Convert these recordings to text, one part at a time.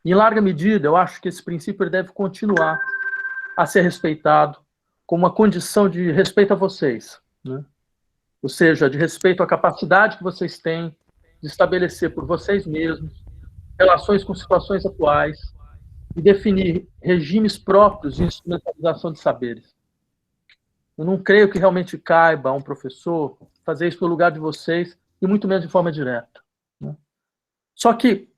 Em larga medida, eu acho que esse princípio ele deve continuar a ser respeitado como uma condição de respeito a vocês, né? Ou seja, de respeito à capacidade que vocês têm de estabelecer por vocês mesmos relações com situações atuais e definir regimes próprios de instrumentalização de saberes. Eu não creio que realmente caiba a um professor fazer isso no lugar de vocês, e muito menos de forma direta, né? Só que,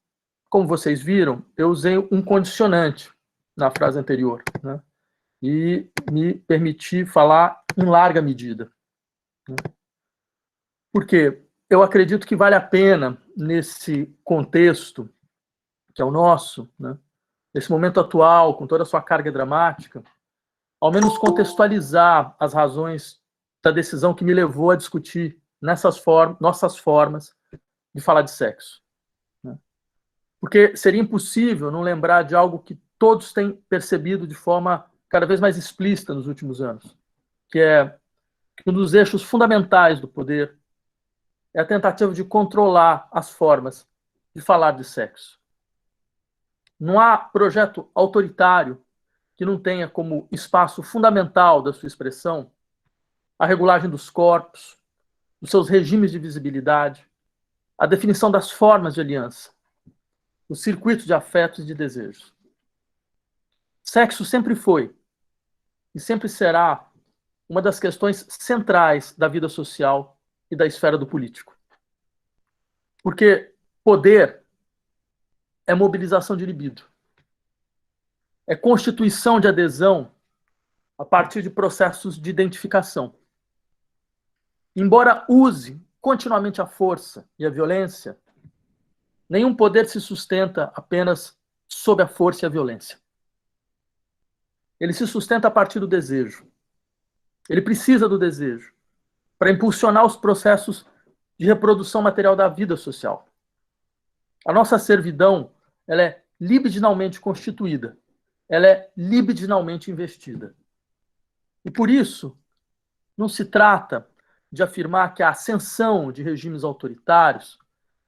como vocês viram, eu usei um condicionante na frase anterior, né? E me permiti falar em larga medida, né? Porque eu acredito que vale a pena, nesse contexto que é o nosso, né? Nesse momento atual, com toda a sua carga dramática, ao menos contextualizar as razões da decisão que me levou a discutir nossas formas de falar de sexo, né? Porque seria impossível não lembrar de algo que todos têm percebido de forma cada vez mais explícita nos últimos anos, que é que um dos eixos fundamentais do poder é a tentativa de controlar as formas de falar de sexo. Não há projeto autoritário que não tenha como espaço fundamental da sua expressão a regulagem dos corpos, dos seus regimes de visibilidade, a definição das formas de aliança, os circuitos de afetos e de desejos. Sexo sempre foi e sempre será uma das questões centrais da vida social e da esfera do político. Porque poder é mobilização de libido, é constituição de adesão a partir de processos de identificação. Embora use continuamente a força e a violência, nenhum poder se sustenta apenas sob a força e a violência. Ele se sustenta a partir do desejo. Ele precisa do desejo para impulsionar os processos de reprodução material da vida social. A nossa servidão, ela é libidinalmente constituída, ela é libidinalmente investida. E por isso, não se trata de afirmar que a ascensão de regimes autoritários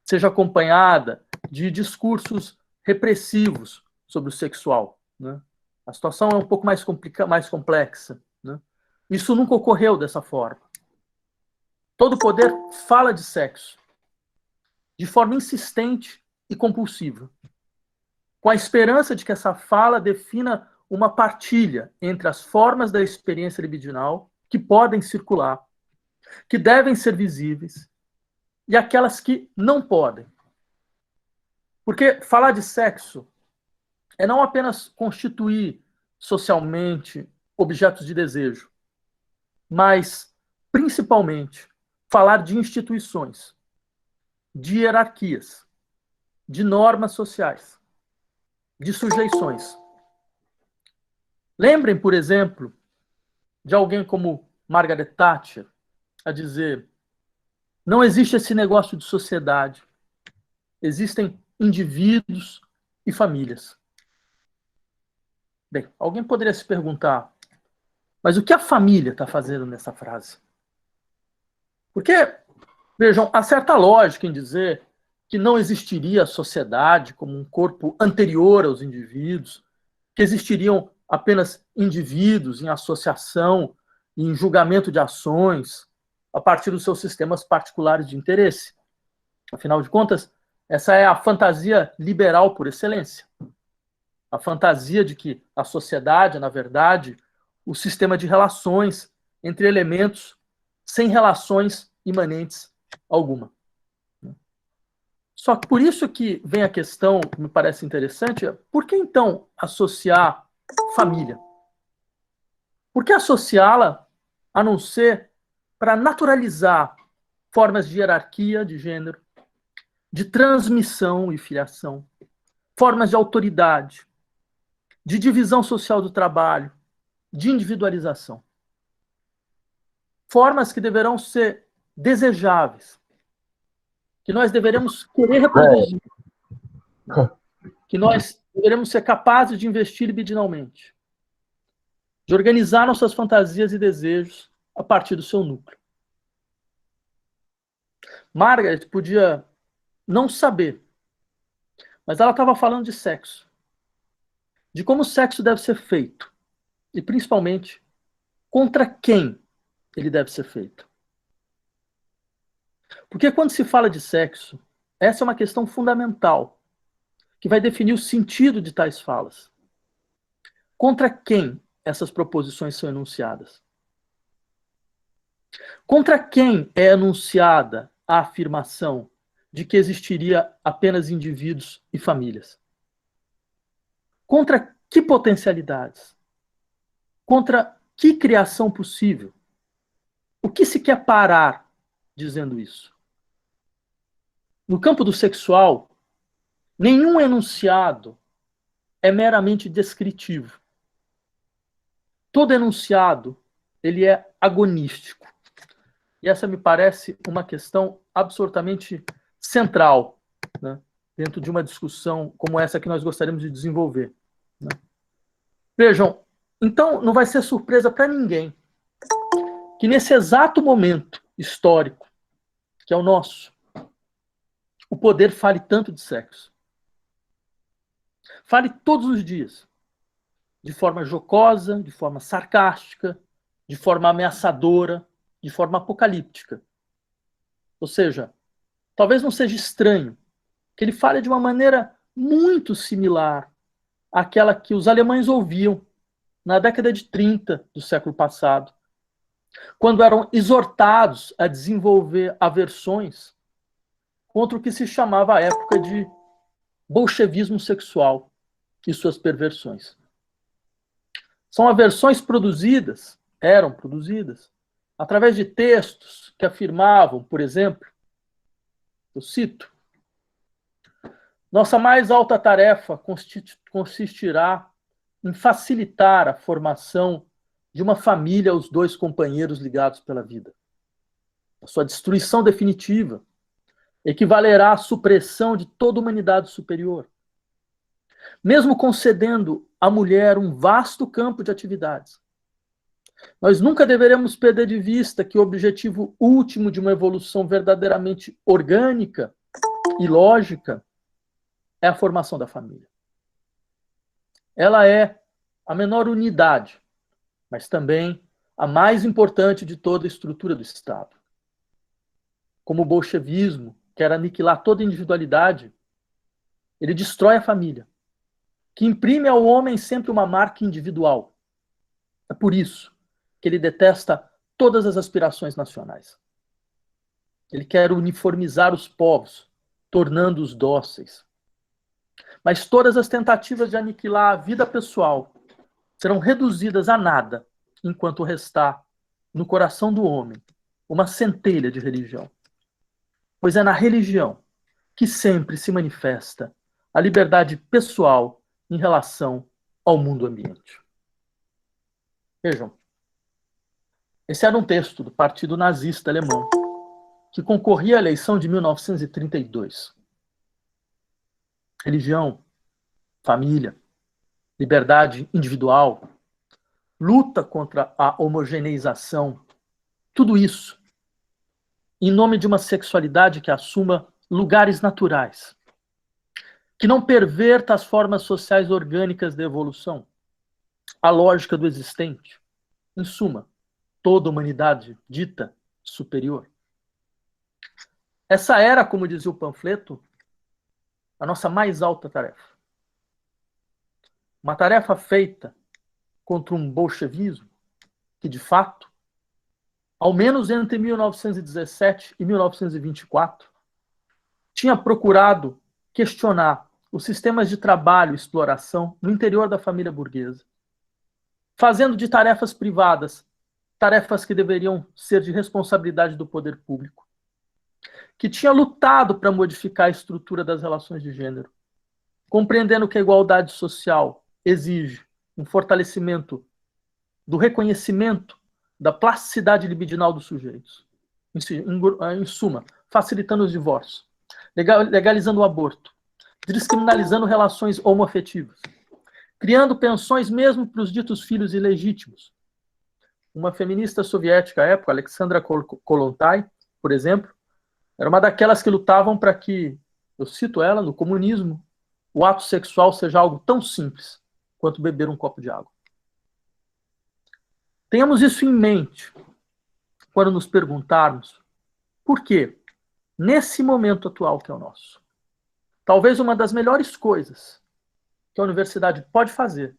seja acompanhada de discursos repressivos sobre o sexual, né? A situação é um pouco mais complexa, né? Isso nunca ocorreu dessa forma. Todo poder fala de sexo de forma insistente e compulsiva, com a esperança de que essa fala defina uma partilha entre as formas da experiência libidinal que podem circular, que devem ser visíveis, e aquelas que não podem. Porque falar de sexo é não apenas constituir socialmente objetos de desejo, mas, principalmente, falar de instituições, de hierarquias, de normas sociais, de sujeições. Lembrem, por exemplo, de alguém como Margaret Thatcher a dizer: não existe esse negócio de sociedade, existem indivíduos e famílias. Bem, alguém poderia se perguntar, mas o que a família está fazendo nessa frase? Porque, vejam, há certa lógica em dizer que não existiria a sociedade como um corpo anterior aos indivíduos, que existiriam apenas indivíduos em associação, em julgamento de ações, a partir dos seus sistemas particulares de interesse. Afinal de contas, essa é a fantasia liberal por excelência. A fantasia de que a sociedade é, na verdade, o sistema de relações entre elementos sem relações imanentes alguma. Só que por isso que vem a questão, que me parece interessante, por que então associar família? Por que associá-la a não ser para naturalizar formas de hierarquia de gênero, de transmissão e filiação, formas de autoridade, de divisão social do trabalho, de individualização? Formas que deverão ser desejáveis, que nós deveremos querer reproduzir, que nós deveremos ser capazes de investir libidinalmente, de organizar nossas fantasias e desejos a partir do seu núcleo. Margaret podia não saber, mas ela estava falando de sexo. de como o sexo deve ser feito e, principalmente, contra quem ele deve ser feito. Porque quando se fala de sexo, essa é uma questão fundamental, que vai definir o sentido de tais falas. Contra quem essas proposições são enunciadas? Contra quem é enunciada a afirmação de que existiria apenas indivíduos e famílias? Contra que potencialidades? Contra que criação possível? O que se quer parar dizendo isso? No campo do sexual, nenhum enunciado é meramente descritivo. Todo enunciado, ele é agonístico. E essa me parece uma questão absolutamente central, né, dentro de uma discussão como essa que nós gostaríamos de desenvolver. Né? Vejam, então não vai ser surpresa para ninguém que nesse exato momento histórico, que é o nosso, o poder fale tanto de sexo. Fale todos os dias, de forma jocosa, de forma sarcástica, de forma ameaçadora, de forma apocalíptica. Ou seja, talvez não seja estranho que ele fale de uma maneira muito similar àquela que os alemães ouviam na década de 30 do século passado, quando eram exortados a desenvolver aversões contra o que se chamava à época de bolchevismo sexual e suas perversões. São aversões eram produzidas, através de textos que afirmavam, por exemplo, eu cito, nossa mais alta tarefa consistirá em facilitar a formação de uma família aos dois companheiros ligados pela vida. A sua destruição definitiva equivalerá à supressão de toda a humanidade superior. Mesmo concedendo à mulher um vasto campo de atividades, nós nunca deveremos perder de vista que o objetivo último de uma evolução verdadeiramente orgânica e lógica é a formação da família. Ela é a menor unidade, mas também a mais importante de toda a estrutura do Estado. Como o bolchevismo quer aniquilar toda individualidade, ele destrói a família, que imprime ao homem sempre uma marca individual. É por isso que ele detesta todas as aspirações nacionais. Ele quer uniformizar os povos, tornando-os dóceis. Mas todas as tentativas de aniquilar a vida pessoal serão reduzidas a nada, enquanto restar no coração do homem uma centelha de religião. Pois é na religião que sempre se manifesta a liberdade pessoal em relação ao mundo ambiente. Vejam, esse era um texto do Partido Nazista Alemão, que concorria à eleição de 1932. Religião, família, liberdade individual, luta contra a homogeneização, tudo isso em nome de uma sexualidade que assuma lugares naturais, que não perverta as formas sociais orgânicas da evolução, a lógica do existente. Em suma, toda a humanidade dita superior. Essa era, como dizia o panfleto, a nossa mais alta tarefa. Uma tarefa feita contra um bolchevismo que, de fato, ao menos entre 1917 e 1924, tinha procurado questionar os sistemas de trabalho e exploração no interior da família burguesa, fazendo de tarefas privadas tarefas que deveriam ser de responsabilidade do poder público, que tinha lutado para modificar a estrutura das relações de gênero, compreendendo que a igualdade social exige um fortalecimento do reconhecimento da plasticidade libidinal dos sujeitos. Em suma, facilitando os divórcios, legalizando o aborto, descriminalizando relações homoafetivas, criando pensões mesmo para os ditos filhos ilegítimos. Uma feminista soviética à época, Alexandra Kollontai, por exemplo, era uma daquelas que lutavam para que, eu cito ela, no comunismo, o ato sexual seja algo tão simples quanto beber um copo de água. Tenhamos isso em mente quando nos perguntarmos por quê, nesse momento atual que é o nosso, talvez uma das melhores coisas que a universidade pode fazer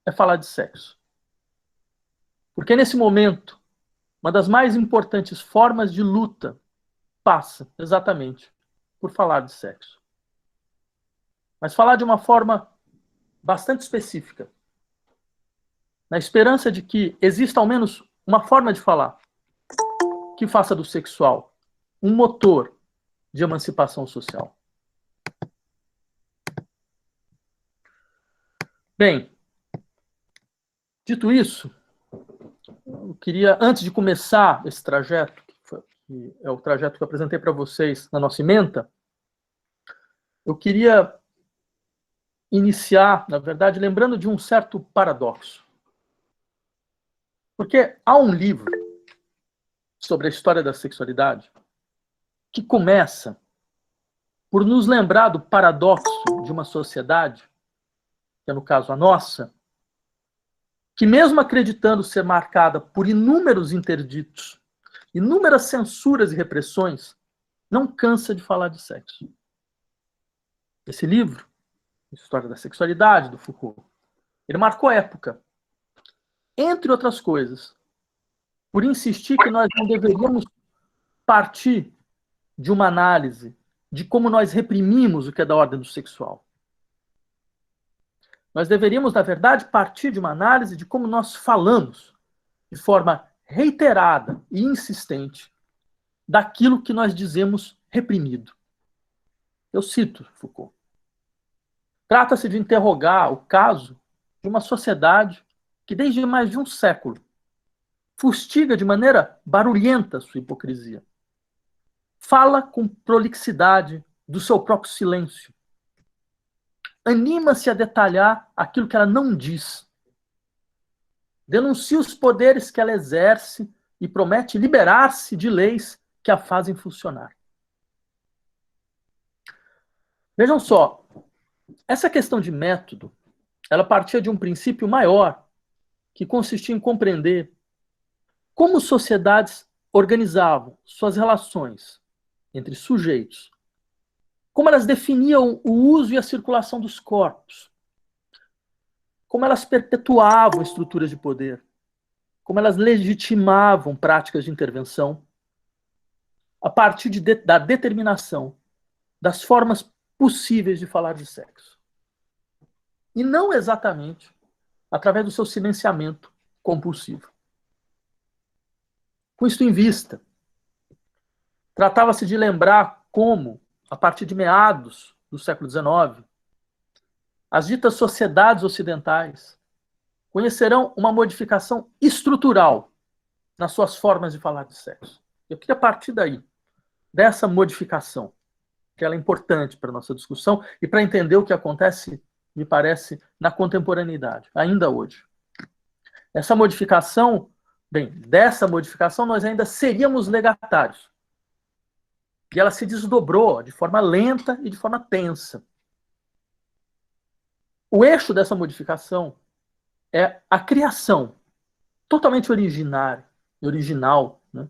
é falar de sexo. Porque nesse momento, uma das mais importantes formas de luta passa exatamente por falar de sexo. Mas falar de uma forma bastante específica, na esperança de que exista ao menos uma forma de falar que faça do sexual um motor de emancipação social. Bem, dito isso, eu queria, antes de começar esse trajeto, que é o trajeto que eu apresentei para vocês na nossa ementa, eu queria iniciar, na verdade, lembrando de um certo paradoxo. Porque há um livro sobre a história da sexualidade que começa por nos lembrar do paradoxo de uma sociedade, que é no caso a nossa, que mesmo acreditando ser marcada por inúmeros interditos, inúmeras censuras e repressões, não cansa de falar de sexo. Esse livro, História da Sexualidade, do Foucault, ele marcou época, entre outras coisas, por insistir que nós não deveríamos partir de uma análise de como nós reprimimos o que é da ordem do sexual. Nós deveríamos, na verdade, partir de uma análise de como nós falamos, de forma reiterada e insistente, daquilo que nós dizemos reprimido. Eu cito Foucault. Trata-se de interrogar o caso de uma sociedade que, desde mais de um século, fustiga de maneira barulhenta sua hipocrisia. Fala com prolixidade do seu próprio silêncio. Anima-se a detalhar aquilo que ela não diz. Denuncia os poderes que ela exerce e promete liberar-se de leis que a fazem funcionar. Vejam só, essa questão de método, ela partia de um princípio maior, que consistia em compreender como sociedades organizavam suas relações entre sujeitos, como elas definiam o uso e a circulação dos corpos, como elas perpetuavam estruturas de poder, como elas legitimavam práticas de intervenção, a partir da determinação das formas possíveis de falar de sexo. E não exatamente através do seu silenciamento compulsivo. Com isto em vista, tratava-se de lembrar como, a partir de meados do século XIX, as ditas sociedades ocidentais conhecerão uma modificação estrutural nas suas formas de falar de sexo. Eu queria partir daí, dessa modificação, que ela é importante para a nossa discussão e para entender o que acontece, me parece, na contemporaneidade, ainda hoje. Essa modificação, bem, dessa modificação nós ainda seríamos legatários. E ela se desdobrou de forma lenta e de forma tensa. O eixo dessa modificação é a criação totalmente original, né,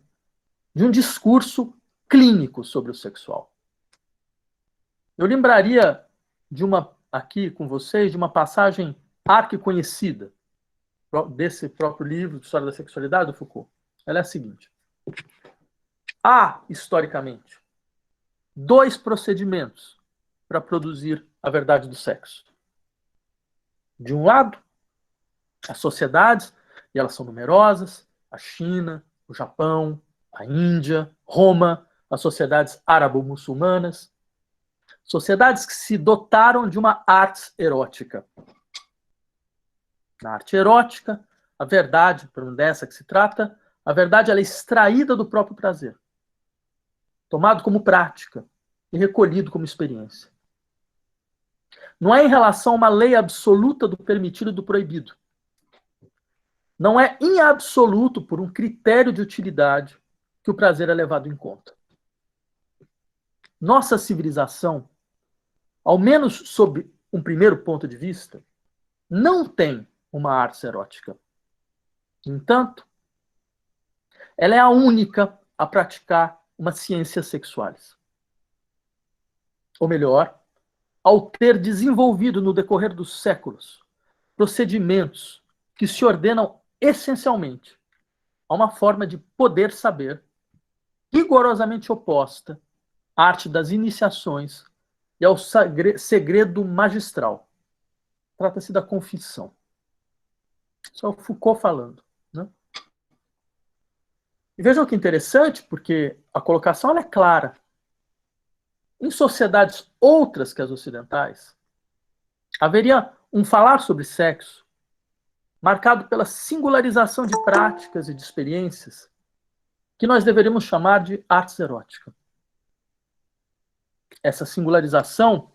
de um discurso clínico sobre o sexual. Eu lembraria aqui com vocês de uma passagem arquiconhecida desse próprio livro, de História da Sexualidade, do Foucault. Ela é a seguinte. Há, historicamente, 2 procedimentos para produzir a verdade do sexo. De um lado, as sociedades, e elas são numerosas, a China, o Japão, a Índia, Roma, as sociedades árabo-muçulmanas, sociedades que se dotaram de uma arte erótica. Na arte erótica, a verdade, dessa que se trata, a verdade ela é extraída do próprio prazer, tomado como prática e recolhido como experiência. Não é em relação a uma lei absoluta do permitido e do proibido. Não é em absoluto por um critério de utilidade que o prazer é levado em conta. Nossa civilização, ao menos sob um primeiro ponto de vista, não tem uma arte erótica. No entanto, ela é a única a praticar uma ciência sexuais. Ou melhor, ao ter desenvolvido no decorrer dos séculos procedimentos que se ordenam essencialmente a uma forma de poder saber rigorosamente oposta à arte das iniciações e ao segredo magistral. Trata-se da confissão. Isso é o Foucault falando, né? E vejam que interessante, porque a colocação ela é clara. Em sociedades outras que as ocidentais, haveria um falar sobre sexo marcado pela singularização de práticas e de experiências que nós deveríamos chamar de artes eróticas. Essa singularização,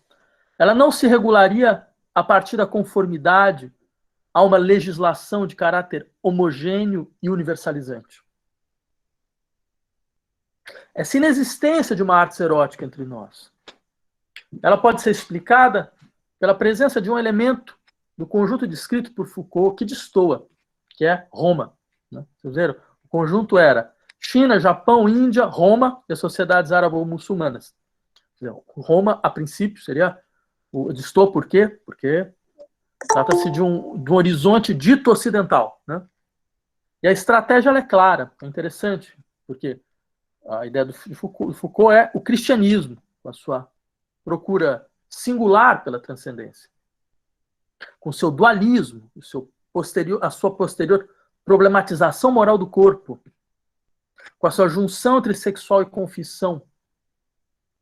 ela não se regularia a partir da conformidade a uma legislação de caráter homogêneo e universalizante. Essa inexistência de uma arte erótica entre nós, ela pode ser explicada pela presença de um elemento do conjunto descrito por Foucault que destoa, que é Roma. Né? Vocês viram? O conjunto era China, Japão, Índia, Roma e as sociedades árabo-muçulmanas. Roma, a princípio, seria o destoa por quê? Porque trata-se de um horizonte dito ocidental. Né? E a estratégia ela é clara, é interessante, porque a ideia de Foucault é o cristianismo, com a sua procura singular pela transcendência, com seu dualismo, a sua posterior problematização moral do corpo, com a sua junção entre sexual e confissão,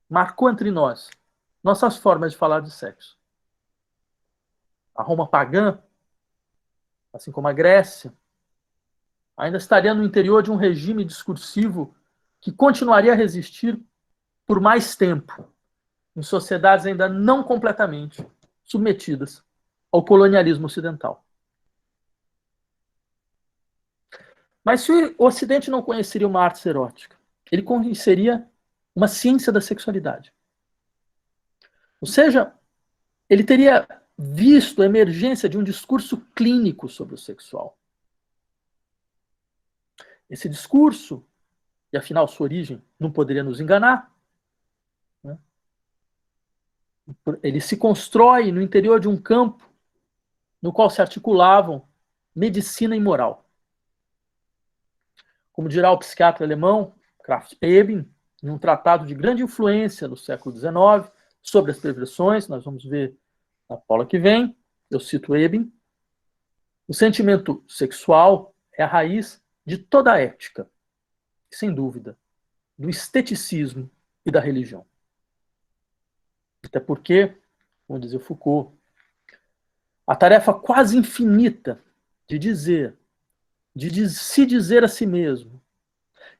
marcou entre nós nossas formas de falar de sexo. A Roma pagã, assim como a Grécia, ainda estaria no interior de um regime discursivo que continuaria a resistir por mais tempo, em sociedades ainda não completamente submetidas ao colonialismo ocidental. Mas se o Ocidente não conheceria uma arte erótica, ele conheceria uma ciência da sexualidade. Ou seja, ele teria visto a emergência de um discurso clínico sobre o sexual. Esse discurso, e afinal sua origem não poderia nos enganar, né? Ele se constrói no interior de um campo no qual se articulavam medicina e moral. Como dirá o psiquiatra alemão Krafft Ebing, em um tratado de grande influência no século XIX, sobre as perversões, nós vamos ver na aula que vem, eu cito Ebing, o sentimento sexual é a raiz de toda a ética, sem dúvida, do esteticismo e da religião. Até porque, como dizia Foucault, a tarefa quase infinita de se dizer a si mesmo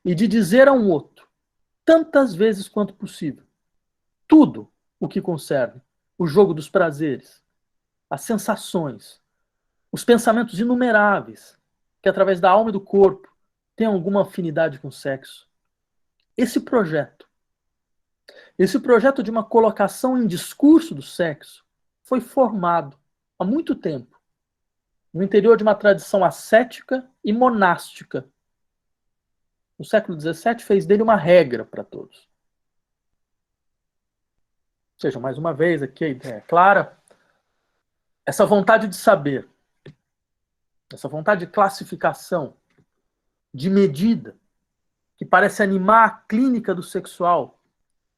e de dizer a um outro, tantas vezes quanto possível, tudo o que concerne o jogo dos prazeres, as sensações, os pensamentos inumeráveis que, através da alma e do corpo, têm alguma afinidade com o sexo. Esse projeto de uma colocação em discurso do sexo foi formado há muito tempo no interior de uma tradição ascética e monástica. O século XVII fez dele uma regra para todos. Ou seja, mais uma vez, aqui a ideia é clara, essa vontade de saber, essa vontade de classificação, de medida, que parece animar a clínica do sexual,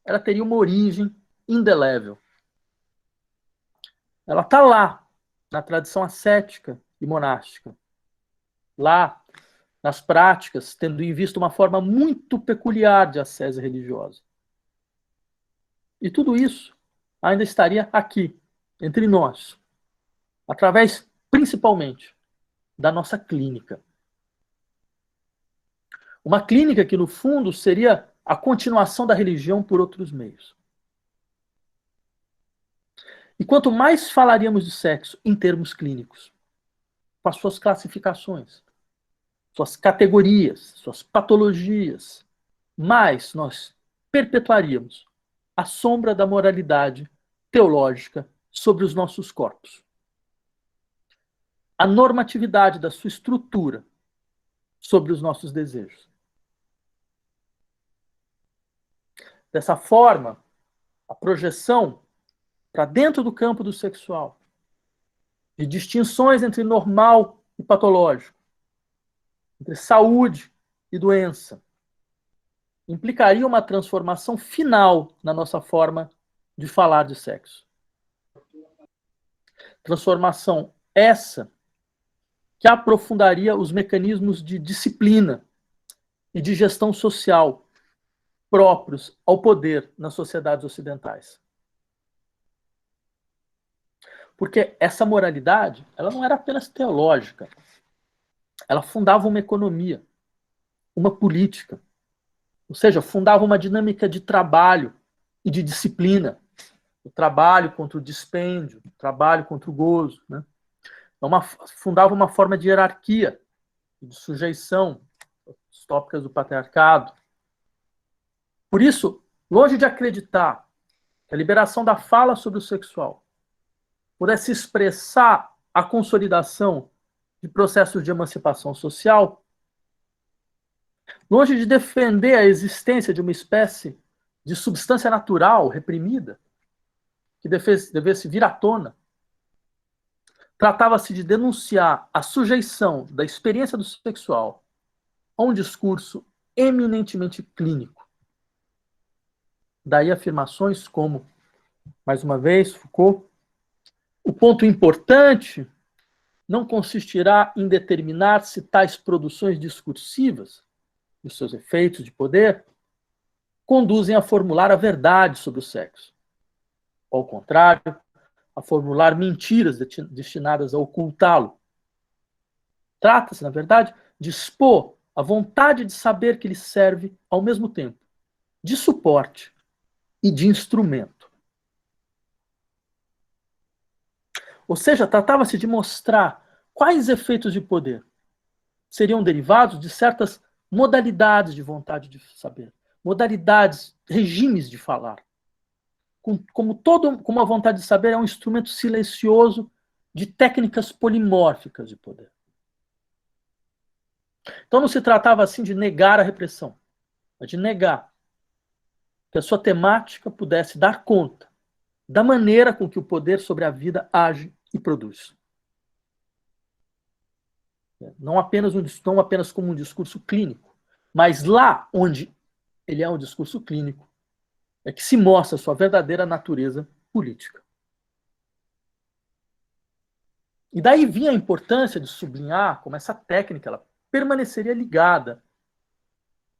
ela teria uma origem indelével. Ela está lá, na tradição ascética e monástica. Lá, nas práticas, tendo em vista uma forma muito peculiar de ascese religiosa. E tudo isso ainda estaria aqui, entre nós, através, principalmente, da nossa clínica. Uma clínica que, no fundo, seria a continuação da religião por outros meios. E quanto mais falaríamos de sexo em termos clínicos, com as suas classificações, suas categorias, suas patologias, mais nós perpetuaríamos a sombra da moralidade teológica sobre os nossos corpos. a normatividade da sua estrutura sobre os nossos desejos. Dessa forma, a projeção para dentro do campo do sexual, de distinções entre normal e patológico, entre saúde e doença, implicaria uma transformação final na nossa forma de falar de sexo. Transformação essa que aprofundaria os mecanismos de disciplina e de gestão social próprios ao poder nas sociedades ocidentais. Porque essa moralidade, ela não era apenas teológica. Ela fundava uma economia, uma política. Ou seja, fundava uma dinâmica de trabalho e de disciplina. O trabalho contra o dispêndio, o trabalho contra o gozo. Né? Fundava uma forma de hierarquia, de sujeição, as tópicas do patriarcado. Por isso, longe de acreditar que a liberação da fala sobre o sexual pudesse expressar a consolidação de processos de emancipação social, longe de defender a existência de uma espécie de substância natural reprimida, que devesse vir à tona, tratava-se de denunciar a sujeição da experiência do sexual a um discurso eminentemente clínico. Daí afirmações como, mais uma vez, Foucault, o ponto importante não consistirá em determinar se tais produções discursivas e os seus efeitos de poder conduzem a formular a verdade sobre o sexo. Ao contrário, a formular mentiras destinadas a ocultá-lo. Trata-se, na verdade, de expor a vontade de saber que lhe serve, ao mesmo tempo, de suporte e de instrumento. Ou seja, tratava-se de mostrar quais efeitos de poder seriam derivados de certas modalidades de vontade de saber, modalidades, regimes de falar. Como a vontade de saber é um instrumento silencioso de técnicas polimórficas de poder. Então não se tratava assim de negar a repressão, mas de negar que a sua temática pudesse dar conta da maneira com que o poder sobre a vida age e produz. Não apenas como um discurso clínico, mas lá onde ele é um discurso clínico, é que se mostra a sua verdadeira natureza política. E daí vinha a importância de sublinhar como essa técnica ela permaneceria ligada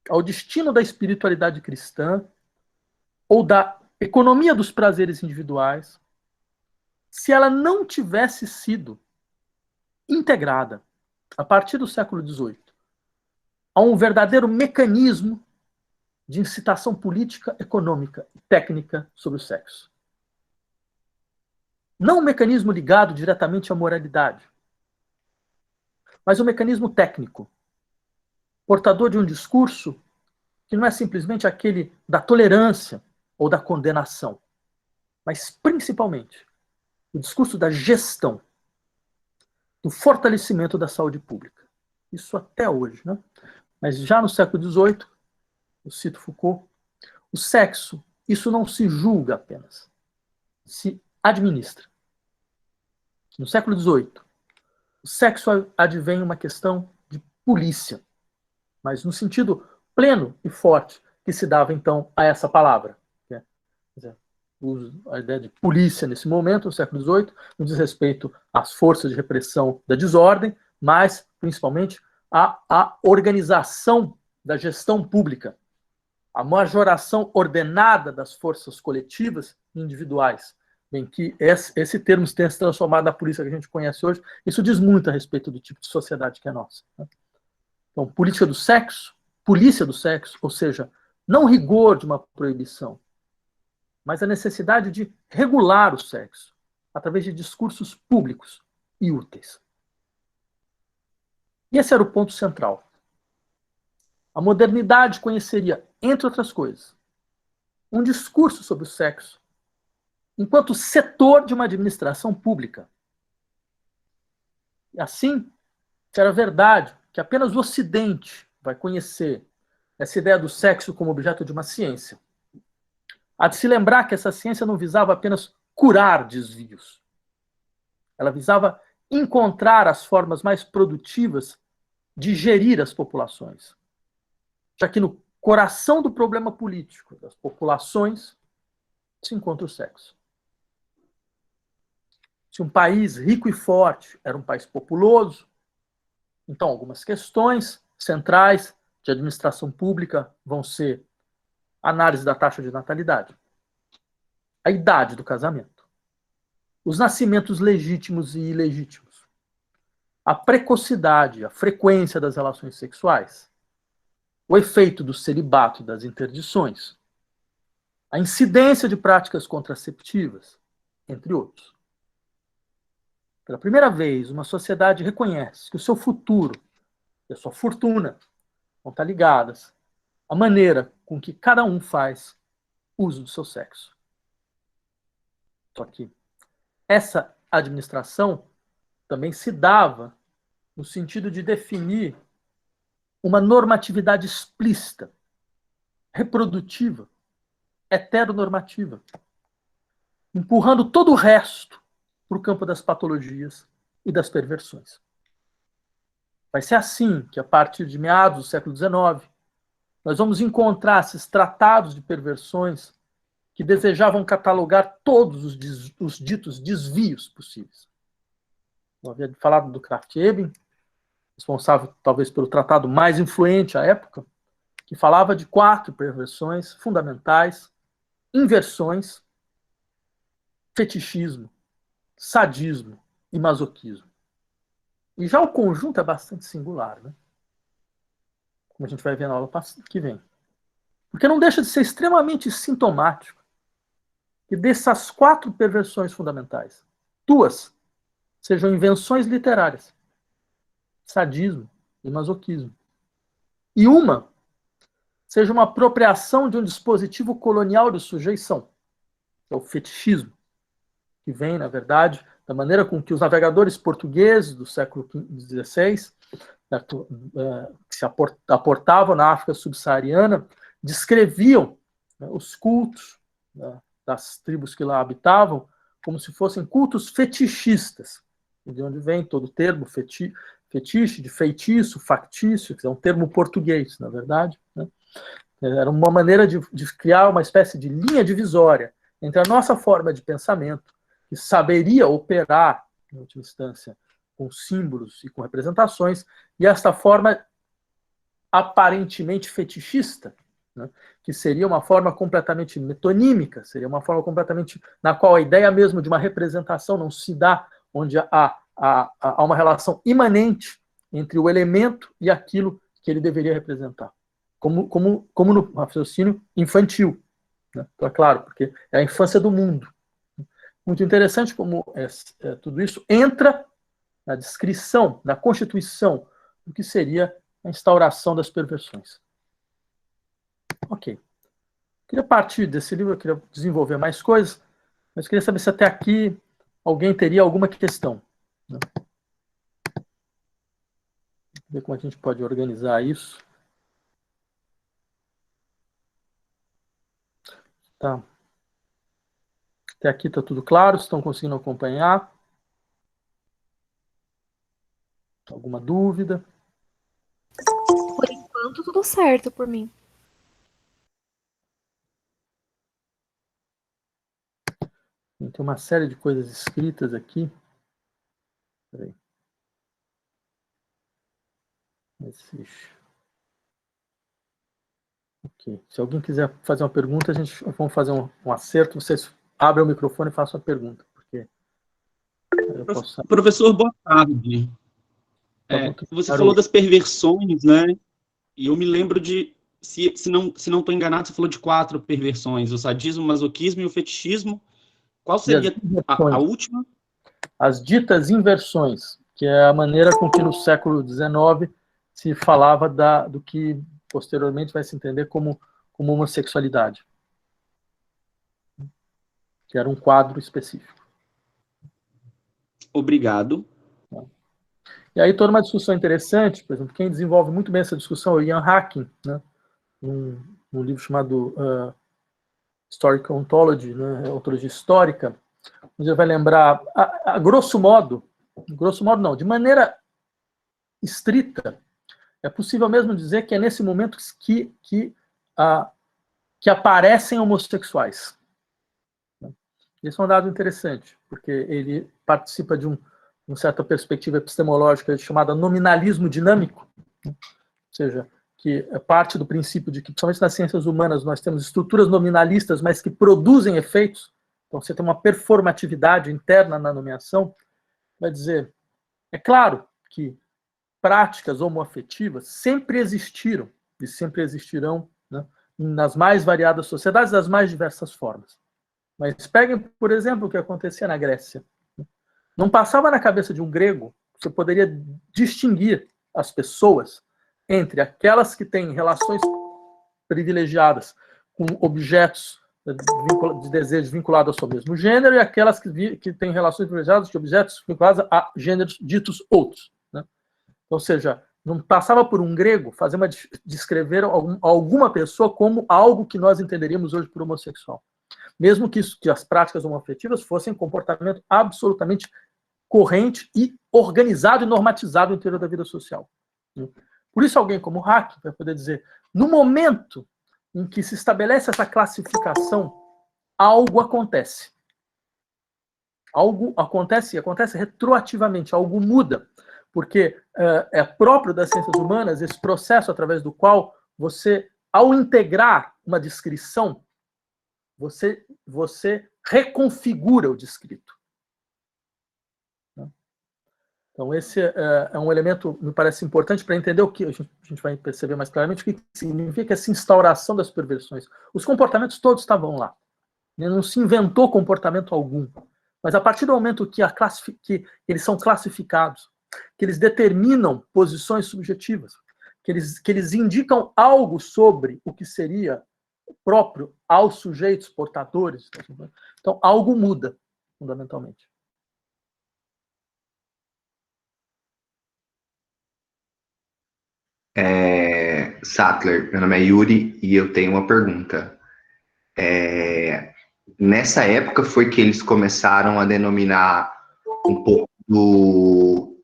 ao destino da espiritualidade cristã ou da economia dos prazeres individuais, se ela não tivesse sido integrada, a partir do século XVIII, a um verdadeiro mecanismo de incitação política, econômica e técnica sobre o sexo. Não um mecanismo ligado diretamente à moralidade, mas um mecanismo técnico, portador de um discurso que não é simplesmente aquele da tolerância ou da condenação, mas principalmente o discurso da gestão, do fortalecimento da saúde pública. Isso até hoje, né? Mas já no século XVIII, eu cito Foucault, o sexo, isso não se julga apenas, se administra. No século XVIII, o sexo advém uma questão de polícia, mas no sentido pleno e forte que se dava, então, a essa palavra. A ideia de polícia, nesse momento, no século XVIII, não diz respeito às forças de repressão da desordem, mas, principalmente, à organização da gestão pública, a majoração ordenada das forças coletivas e individuais. Bem, que esse termo tenha se transformado na polícia que a gente conhece hoje, isso diz muito a respeito do tipo de sociedade que é nossa. Então, polícia do sexo, ou seja, não rigor de uma proibição, mas a necessidade de regular o sexo através de discursos públicos e úteis. E esse era o ponto central. A modernidade conheceria, entre outras coisas, um discurso sobre o sexo enquanto setor de uma administração pública. E assim, se era verdade que apenas o Ocidente vai conhecer essa ideia do sexo como objeto de uma ciência, há de se lembrar que essa ciência não visava apenas curar desvios. Ela visava encontrar as formas mais produtivas de gerir as populações, já que no coração do problema político das populações se encontra o sexo. Se um país rico e forte era um país populoso, então algumas questões centrais de administração pública vão ser a análise da taxa de natalidade, a idade do casamento, os nascimentos legítimos e ilegítimos, a precocidade, a frequência das relações sexuais, o efeito do celibato e das interdições, a incidência de práticas contraceptivas, entre outros. Pela primeira vez, uma sociedade reconhece que o seu futuro e a sua fortuna vão estar ligadas à maneira com que cada um faz uso do seu sexo. Só que essa administração também se dava no sentido de definir uma normatividade explícita, reprodutiva, heteronormativa, empurrando todo o resto para o campo das patologias e das perversões. Vai ser assim que, a partir de meados do século XIX, nós vamos encontrar esses tratados de perversões que desejavam catalogar todos os ditos desvios possíveis. Eu havia falado do Krafft-Ebing, responsável talvez pelo tratado mais influente à época, que falava de 4 perversões fundamentais: inversões, fetichismo, sadismo e masoquismo. E já o conjunto é bastante singular, né? Como a gente vai ver na aula que vem. Porque não deixa de ser extremamente sintomático que dessas 4 perversões fundamentais, 2 sejam invenções literárias, sadismo e masoquismo. E uma seja uma apropriação de um dispositivo colonial de sujeição, que é o fetichismo, que vem, na verdade, da maneira com que os navegadores portugueses do século XVI, que se aportavam na África subsaariana, descreviam os cultos das tribos que lá habitavam como se fossem cultos fetichistas, de onde vem todo o termo fetiche, de feitiço, factício, que é um termo português, na verdade. Né? Era uma maneira de criar uma espécie de linha divisória entre a nossa forma de pensamento, que saberia operar, em última instância, com símbolos e com representações, e esta forma aparentemente fetichista, né, que seria uma forma completamente metonímica, seria uma forma completamente na qual a ideia mesmo de uma representação não se dá, onde há uma relação imanente entre o elemento e aquilo que ele deveria representar, como no raciocínio infantil. Né? Então, é claro, porque é a infância do mundo. Muito interessante como tudo isso entra na descrição, na constituição do que seria a instauração das perversões. Ok. Queria partir desse livro, eu queria desenvolver mais coisas, mas queria saber se até aqui alguém teria alguma questão. Né? Ver como a gente pode organizar isso. Tá. Até aqui está tudo claro, estão conseguindo acompanhar? Alguma dúvida? Por enquanto, tudo certo por mim. Tem uma série de coisas escritas aqui. Peraí. Ok. Se alguém quiser fazer uma pergunta, vamos fazer um acerto. Vocês abrem o microfone e façam a pergunta. Porque eu posso... Professor, boa tarde. Você falou das perversões, né? E eu me lembro de, se não estou enganado, você falou de 4 perversões: o sadismo, o masoquismo e o fetichismo. Qual seria a última? As ditas inversões, que é a maneira com que no século XIX se falava do que posteriormente vai se entender como homossexualidade, que era um quadro específico. Obrigado. E aí toda uma discussão interessante, por exemplo, quem desenvolve muito bem essa discussão é o Ian Hacking, né, num livro chamado Historical Ontology, né, Ontologia Histórica, onde vai lembrar, a grosso modo não, de maneira estrita, é possível mesmo dizer que é nesse momento que aparecem homossexuais. Esse é um dado interessante, porque ele participa de uma certa perspectiva epistemológica chamada nominalismo dinâmico, ou seja, que é parte do princípio de que, principalmente nas ciências humanas, nós temos estruturas nominalistas, mas que produzem efeitos. Então, você tem uma performatividade interna na nomeação. Vai dizer, é claro que práticas homoafetivas sempre existiram e sempre existirão, né, nas mais variadas sociedades, das mais diversas formas. Mas peguem, por exemplo, o que acontecia na Grécia. Não passava na cabeça de um grego, você poderia distinguir as pessoas entre aquelas que têm relações privilegiadas com objetos de desejo vinculados ao seu mesmo gênero e aquelas que têm relações privilegiadas de objetos vinculados a gêneros ditos outros, né? Ou seja, não passava por um grego descrever alguma pessoa como algo que nós entenderíamos hoje por homossexual. Mesmo que as práticas homoafetivas fossem comportamento absolutamente corrente e organizado e normatizado no interior da vida social. Por isso, alguém como Hacking vai poder dizer, no momento em que se estabelece essa classificação, algo acontece. Algo acontece, e acontece retroativamente, algo muda, porque é próprio das ciências humanas esse processo através do qual você, ao integrar uma descrição, você reconfigura o descrito. Então, esse é um elemento, me parece importante para entender o que a gente vai perceber mais claramente, o que significa essa instauração das perversões. Os comportamentos todos estavam lá. Não se inventou comportamento algum. Mas a partir do momento que eles são classificados, que eles determinam posições subjetivas, que eles indicam algo sobre o que seria próprio aos sujeitos portadores, então algo muda, fundamentalmente. Sattler, meu nome é Yuri e eu tenho uma pergunta. Nessa época foi que eles começaram a denominar um pouco do...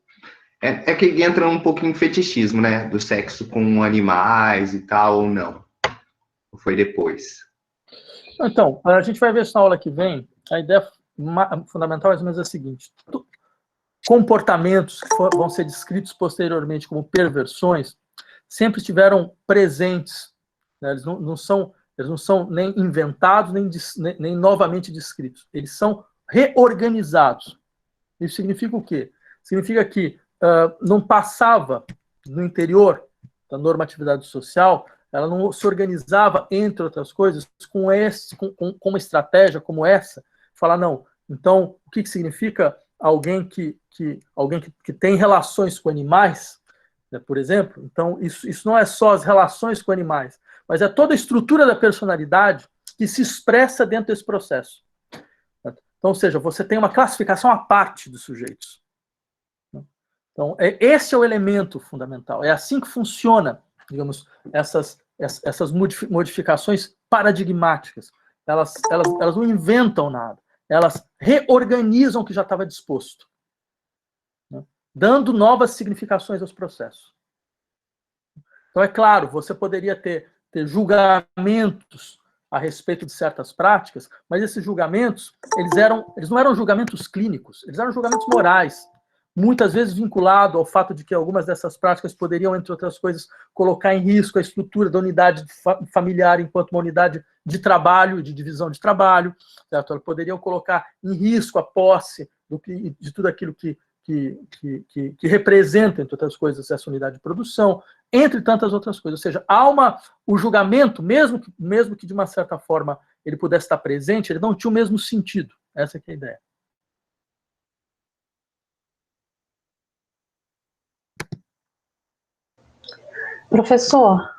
É que entra um pouco em fetichismo, né? Do sexo com animais e tal, ou não? Ou foi depois? Então, a gente vai ver isso na aula que vem. A ideia fundamental mais ou menos é a seguinte. Comportamentos que vão ser descritos posteriormente como perversões sempre estiveram presentes, né? Eles não são nem inventados, nem novamente descritos. Eles são reorganizados. Isso significa o quê? Significa que não passava no interior da normatividade social, ela não se organizava, entre outras coisas, com uma estratégia como essa, falar, não, então, o que significa alguém que tem relações com animais, né, por exemplo? Então, isso não é só as relações com animais, mas é toda a estrutura da personalidade que se expressa dentro desse processo. Então, ou seja, você tem uma classificação à parte dos sujeitos. Então, esse é o elemento fundamental. É assim que funciona, digamos, essas modificações paradigmáticas. Elas não inventam nada. Elas reorganizam o que já estava disposto, né, dando novas significações aos processos. Então, é claro, você poderia ter julgamentos a respeito de certas práticas, mas esses julgamentos, eles não eram julgamentos clínicos, eles eram julgamentos morais, muitas vezes vinculado ao fato de que algumas dessas práticas poderiam, entre outras coisas, colocar em risco a estrutura da unidade familiar enquanto uma unidade de trabalho, de divisão de trabalho, certo? Elas poderiam colocar em risco a posse de tudo aquilo que representa, entre outras coisas, essa unidade de produção, entre tantas outras coisas. Ou seja, o julgamento, mesmo que de uma certa forma ele pudesse estar presente, ele não tinha o mesmo sentido. Essa que é a ideia. Professor,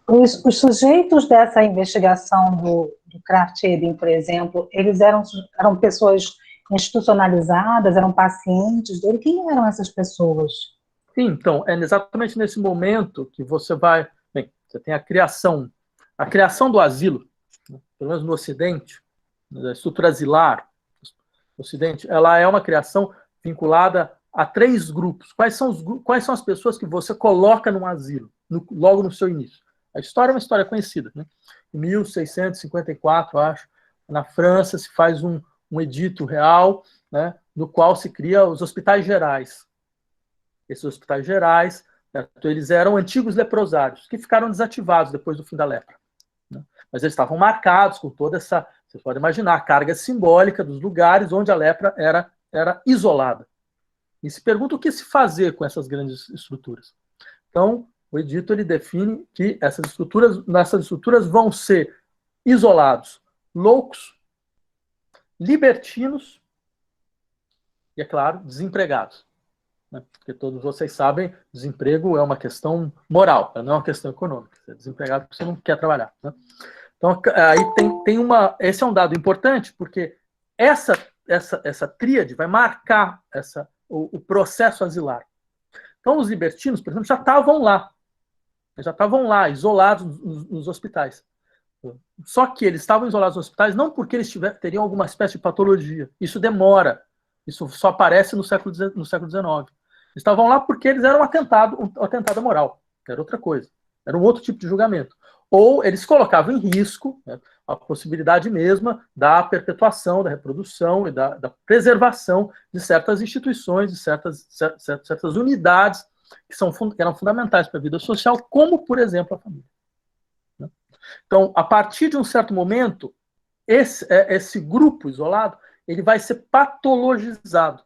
os sujeitos dessa investigação do Krafft-Ebing, por exemplo, eles eram pessoas institucionalizadas, eram pacientes dele? Quem eram essas pessoas? Sim, então, é exatamente nesse momento que você vai... Bem, você tem a criação do asilo, né, pelo menos no Ocidente, a estrutura asilar no Ocidente, ela é uma criação vinculada a 3 grupos. Quais são as pessoas que você coloca num asilo, logo no seu início? A história é uma história conhecida, né? Em 1654, acho, na França se faz um edito real, né, no qual se cria os hospitais gerais. Esses hospitais gerais, certo? Eles eram antigos leprosários, que ficaram desativados depois do fim da lepra, né? Mas eles estavam marcados com toda essa, você pode imaginar, a carga simbólica dos lugares onde a lepra era isolada. E se pergunta o que se fazer com essas grandes estruturas. Então, o edito ele define que nessas estruturas vão ser isolados loucos, libertinos e, é claro, desempregados, né? Porque todos vocês sabem, desemprego é uma questão moral, não é uma questão econômica. Você é desempregado porque você não quer trabalhar, né? Então, aí esse é um dado importante, porque essa tríade vai marcar o processo asilar. Então, os libertinos, por exemplo, já estavam lá, isolados nos hospitais. Só que eles estavam isolados nos hospitais não porque eles teriam alguma espécie de patologia. Isso demora. Isso só aparece no século XIX. Eles estavam lá porque eles eram um atentado moral. Era outra coisa. Era um outro tipo de julgamento. Ou eles colocavam em risco, né, a possibilidade mesma da perpetuação, da reprodução e da preservação de certas instituições, de certas unidades que eram fundamentais para a vida social, como, por exemplo, a família. Então, a partir de um certo momento, esse grupo isolado ele vai ser patologizado.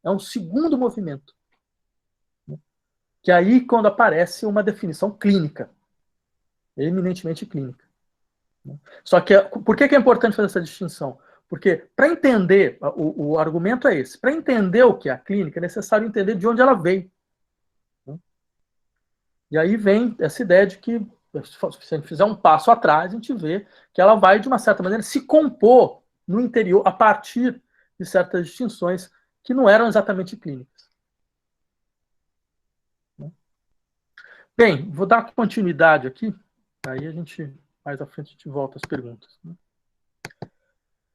É um segundo movimento. Que é aí quando aparece uma definição clínica, eminentemente clínica. Só que, por que é importante fazer essa distinção? Porque, para entender, o argumento é esse, para entender o que é a clínica, é necessário entender de onde ela veio. E aí vem essa ideia de que, se a gente fizer um passo atrás, a gente vê que ela vai, de uma certa maneira, se compor no interior a partir de certas distinções que não eram exatamente clínicas. Bem, vou dar continuidade aqui, aí mais à frente a gente volta às perguntas.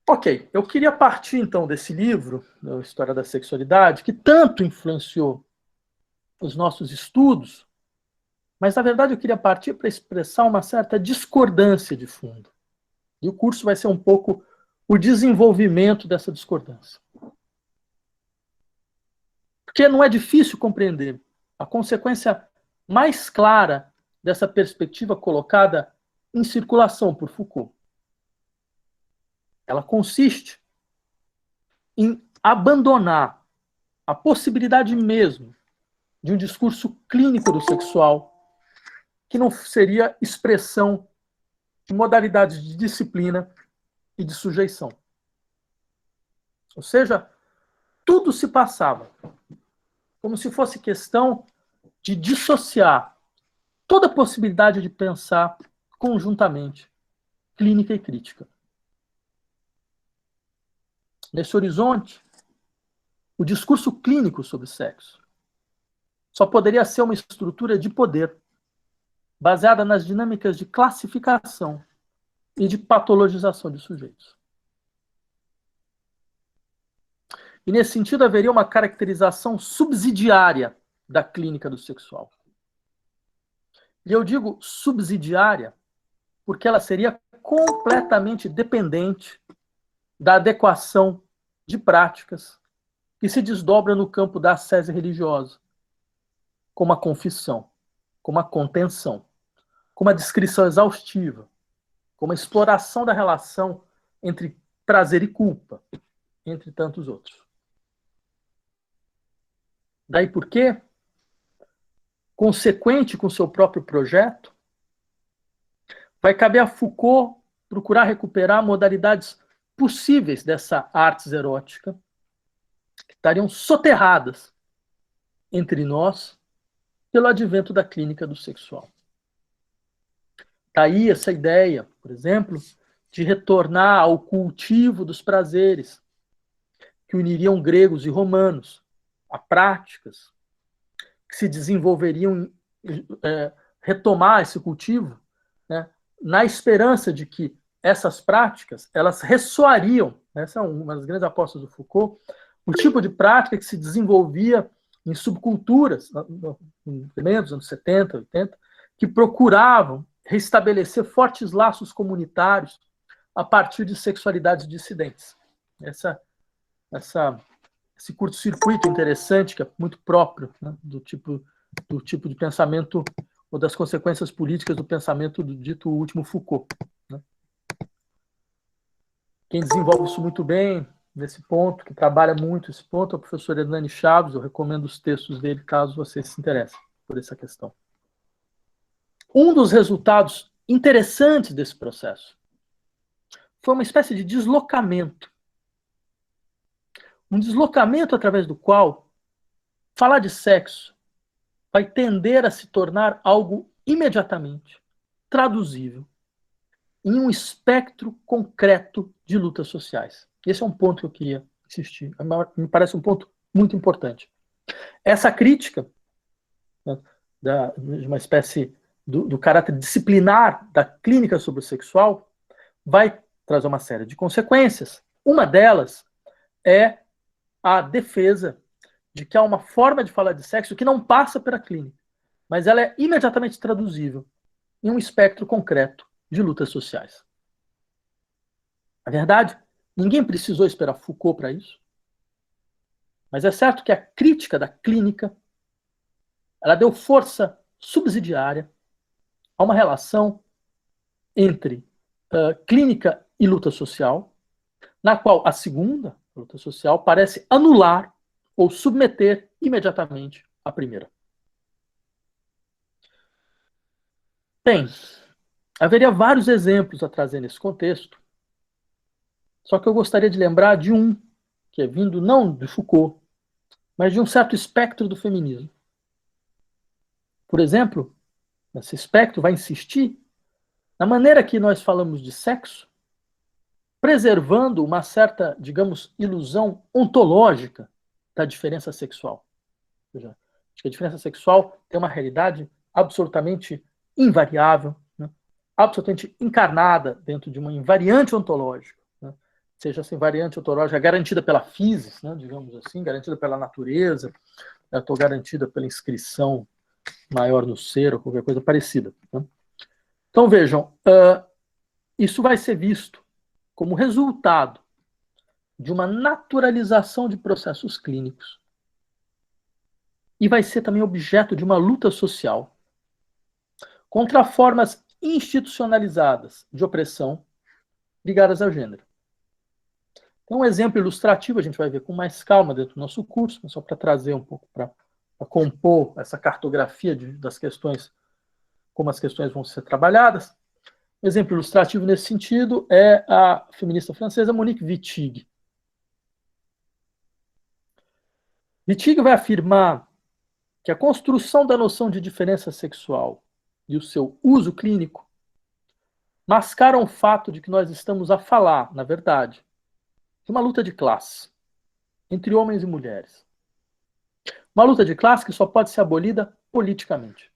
Ok, eu queria partir então desse livro, A História da Sexualidade, que tanto influenciou os nossos estudos, mas, na verdade, eu queria partir para expressar uma certa discordância de fundo. E o curso vai ser um pouco o desenvolvimento dessa discordância. Porque não é difícil compreender a consequência mais clara dessa perspectiva colocada em circulação por Foucault. Ela consiste em abandonar a possibilidade mesmo de um discurso clínico do sexual, que não seria expressão de modalidades de disciplina e de sujeição. Ou seja, tudo se passava como se fosse questão de dissociar toda a possibilidade de pensar conjuntamente clínica e crítica. Nesse horizonte, o discurso clínico sobre sexo só poderia ser uma estrutura de poder baseada nas dinâmicas de classificação e de patologização de sujeitos. E, nesse sentido, haveria uma caracterização subsidiária da clínica do sexual. E eu digo subsidiária porque ela seria completamente dependente da adequação de práticas que se desdobram no campo da ascese religiosa, como a confissão, como a contenção, como a descrição exaustiva, como a exploração da relação entre prazer e culpa, entre tantos outros. Daí porque, consequente com seu próprio projeto, vai caber a Foucault procurar recuperar modalidades possíveis dessa artes erótica que estariam soterradas entre nós pelo advento da clínica do sexual. Daí essa ideia, por exemplo, de retornar ao cultivo dos prazeres, que uniriam gregos e romanos, a práticas que se desenvolveriam, retomar esse cultivo, né, na esperança de que essas práticas elas ressoariam, essa é uma das grandes apostas do Foucault, o tipo de prática que se desenvolvia em subculturas, nos anos 70, 80, que procuravam restabelecer fortes laços comunitários a partir de sexualidades dissidentes. Esse curto-circuito interessante, que é muito próprio, né, do tipo de pensamento ou das consequências políticas do pensamento do dito último Foucault. Né? Quem desenvolve isso muito bem, nesse ponto, que trabalha muito esse ponto, é o professor Hernani Chaves. Eu recomendo os textos dele, caso você se interesse por essa questão. Um dos resultados interessantes desse processo foi uma espécie de deslocamento. Um deslocamento através do qual falar de sexo vai tender a se tornar algo imediatamente traduzível em um espectro concreto de lutas sociais. Esse é um ponto que eu queria insistir. Me parece um ponto muito importante. Essa crítica, né, de uma espécie do caráter disciplinar da clínica sobre o sexual vai trazer uma série de consequências. Uma delas é a defesa de que há uma forma de falar de sexo que não passa pela clínica, mas ela é imediatamente traduzível em um espectro concreto de lutas sociais. Na verdade, ninguém precisou esperar Foucault para isso, mas é certo que a crítica da clínica ela deu força subsidiária a uma relação entre clínica e luta social, na qual a segunda, a luta social, parece anular ou submeter imediatamente a primeira. Bem, haveria vários exemplos a trazer nesse contexto, só que eu gostaria de lembrar de um, que é vindo não de Foucault, mas de um certo espectro do feminismo. Por exemplo, esse espectro vai insistir na maneira que nós falamos de sexo, preservando uma certa, digamos, ilusão ontológica da diferença sexual. Ou seja, acho que a diferença sexual tem uma realidade absolutamente invariável, né? Absolutamente encarnada dentro de uma invariante ontológica, né? Seja essa invariante ontológica garantida pela physis, né, digamos assim, garantida pela natureza, estou garantida pela inscrição maior no ser, ou qualquer coisa parecida. Né? Então, vejam, isso vai ser visto como resultado de uma naturalização de processos clínicos e vai ser também objeto de uma luta social contra formas institucionalizadas de opressão ligadas ao gênero. Então, um exemplo ilustrativo, a gente vai ver com mais calma dentro do nosso curso, mas só para trazer um pouco, para compor essa cartografia das questões, como as questões vão ser trabalhadas. Um exemplo ilustrativo nesse sentido é a feminista francesa Monique Wittig. Wittig vai afirmar que a construção da noção de diferença sexual e o seu uso clínico mascaram o fato de que nós estamos a falar, na verdade, de uma luta de classe entre homens e mulheres. Uma luta de classe que só pode ser abolida politicamente.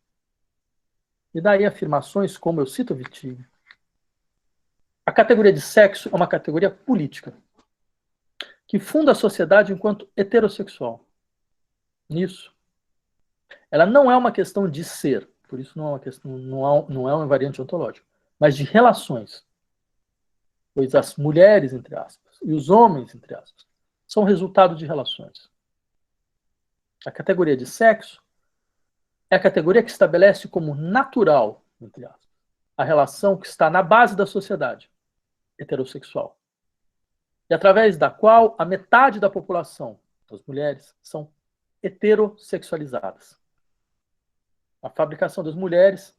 E daí afirmações como eu cito Wittig. A categoria de sexo é uma categoria política que funda a sociedade enquanto heterossexual. Nisso, ela não é uma questão de ser, por isso não é uma questão, não é uma invariante ontológica, mas de relações. Pois as mulheres, entre aspas, e os homens, entre aspas, são resultado de relações. A categoria de sexo é a categoria que estabelece como natural, entre aspas, a relação que está na base da sociedade heterossexual, e através da qual a metade da população, as mulheres, são heterossexualizadas. A fabricação das mulheres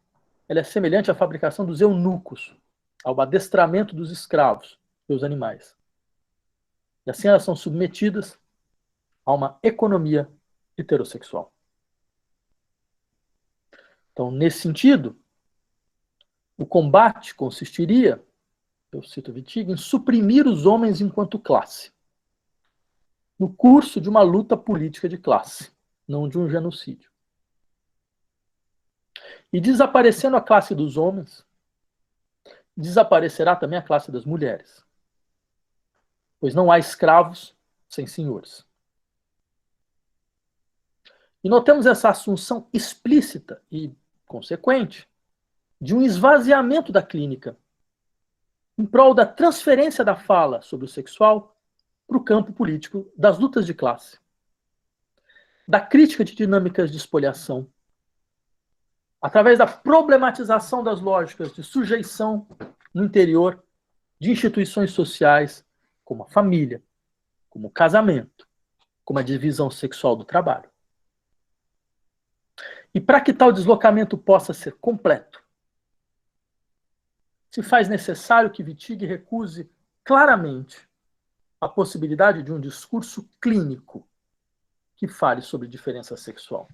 ela é semelhante à fabricação dos eunucos, ao adestramento dos escravos, dos animais. E assim elas são submetidas a uma economia heterossexual. Então, nesse sentido, o combate consistiria, eu cito Wittig, em suprimir os homens enquanto classe. no curso de uma luta política de classe, não de um genocídio. E desaparecendo a classe dos homens, desaparecerá também a classe das mulheres, pois não há escravos sem senhores. E notemos essa assunção explícita e consequente de um esvaziamento da clínica em prol da transferência da fala sobre o sexual para o campo político das lutas de classe, da crítica de dinâmicas de espoliação, através da problematização das lógicas de sujeição no interior de instituições sociais, como a família, como o casamento, como a divisão sexual do trabalho. E para que tal deslocamento possa ser completo, se faz necessário que Wittig recuse claramente a possibilidade de um discurso clínico que fale sobre diferença sexual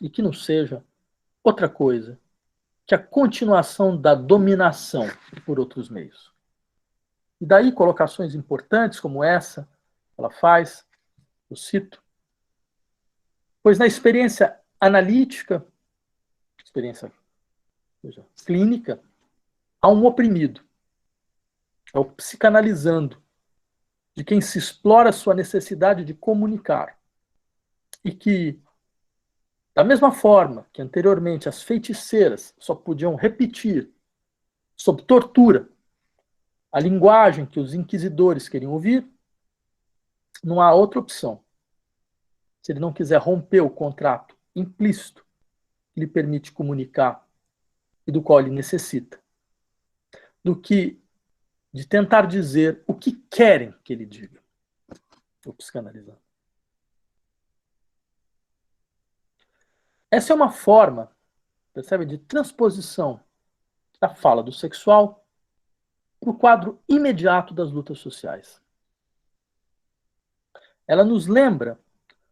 e que não seja outra coisa que a continuação da dominação por outros meios. E daí colocações importantes como essa, ela faz, eu cito, pois na experiência analítica, experiência clínica, há um oprimido, é o psicanalizando, de quem se explora a sua necessidade de comunicar. E que, da mesma forma que anteriormente as feiticeiras só podiam repetir, sob tortura, a linguagem que os inquisidores queriam ouvir, não há outra opção. Se ele não quiser romper o contrato implícito que lhe permite comunicar e do qual ele necessita, do que de tentar dizer o que querem que ele diga. Estou psicanalizando. Essa é uma forma, percebe, de transposição da fala do sexual para o quadro imediato das lutas sociais. Ela nos lembra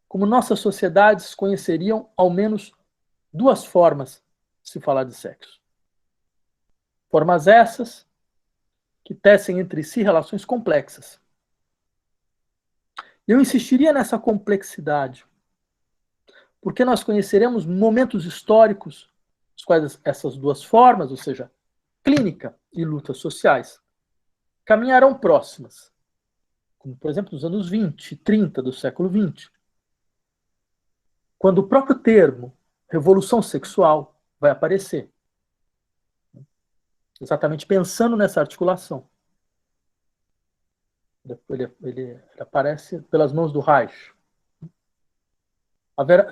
como nossas sociedades conheceriam ao menos duas formas de se falar de sexo. Formas essas que tecem entre si relações complexas. Eu insistiria nessa complexidade, porque nós conheceremos momentos históricos nos quais essas duas formas, ou seja, clínica e lutas sociais, caminharão próximas, como, por exemplo, nos anos 20 e 30 do século XX, quando o próprio termo revolução sexual vai aparecer. Exatamente pensando nessa articulação. Ele aparece pelas mãos do Reich,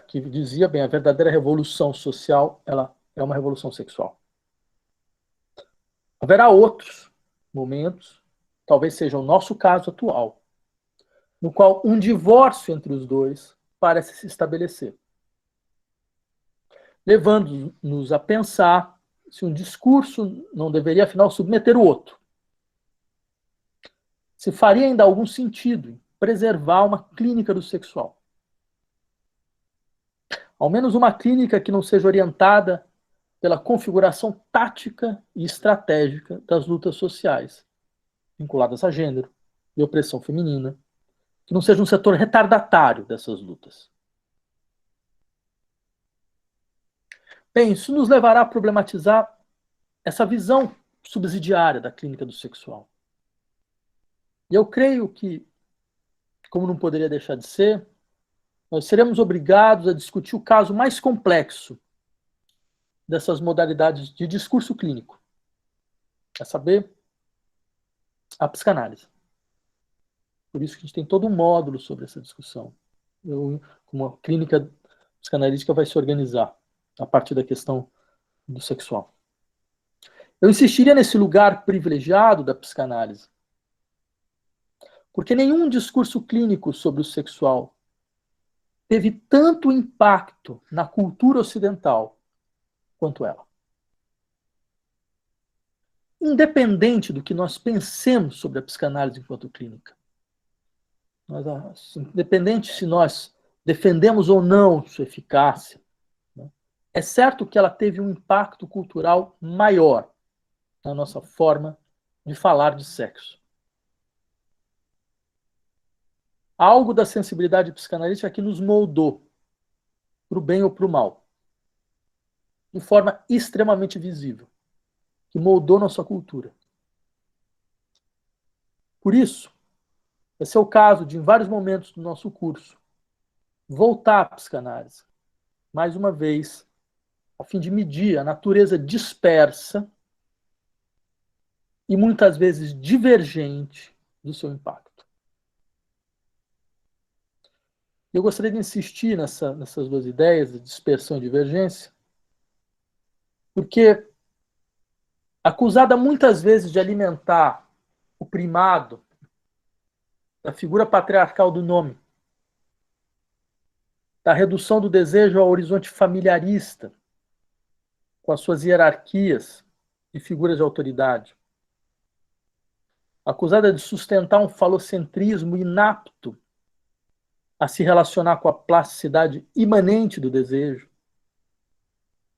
que dizia bem, a verdadeira revolução social, ela é uma revolução sexual. Haverá outros momentos, talvez seja o nosso caso atual, no qual um divórcio entre os dois parece se estabelecer, levando-nos a pensar se um discurso não deveria, afinal, submeter o outro. Se faria ainda algum sentido em preservar uma clínica do sexual. Ao menos uma clínica que não seja orientada pela configuração tática e estratégica das lutas sociais, vinculadas a gênero e opressão feminina, que não seja um setor retardatário dessas lutas. Bem, isso nos levará a problematizar essa visão subsidiária da clínica do sexual. E eu creio que, como não poderia deixar de ser, nós seremos obrigados a discutir o caso mais complexo dessas modalidades de discurso clínico, a saber, a psicanálise. Por isso que a gente tem todo um módulo sobre essa discussão. Como a clínica psicanalítica vai se organizar a partir da questão do sexual. Eu insistiria nesse lugar privilegiado da psicanálise, porque nenhum discurso clínico sobre o sexual teve tanto impacto na cultura ocidental quanto ela. Independente do que nós pensemos sobre a psicanálise enquanto clínica, independente se nós defendemos ou não sua eficácia, né, é certo que ela teve um impacto cultural maior na nossa forma de falar de sexo. algo da sensibilidade psicanalítica que nos moldou, para o bem ou para o mal, de forma extremamente visível, que moldou nossa cultura. Por isso, esse é o caso de, em vários momentos do nosso curso, voltar à psicanálise, mais uma vez, a fim de medir a natureza dispersa e muitas vezes divergente do seu impacto. Eu gostaria de insistir nessas duas ideias, de dispersão e divergência, porque, acusada muitas vezes de alimentar o primado da figura patriarcal do nome, da redução do desejo ao horizonte familiarista, com as suas hierarquias e figuras de autoridade, acusada de sustentar um falocentrismo inapto a se relacionar com a plasticidade imanente do desejo,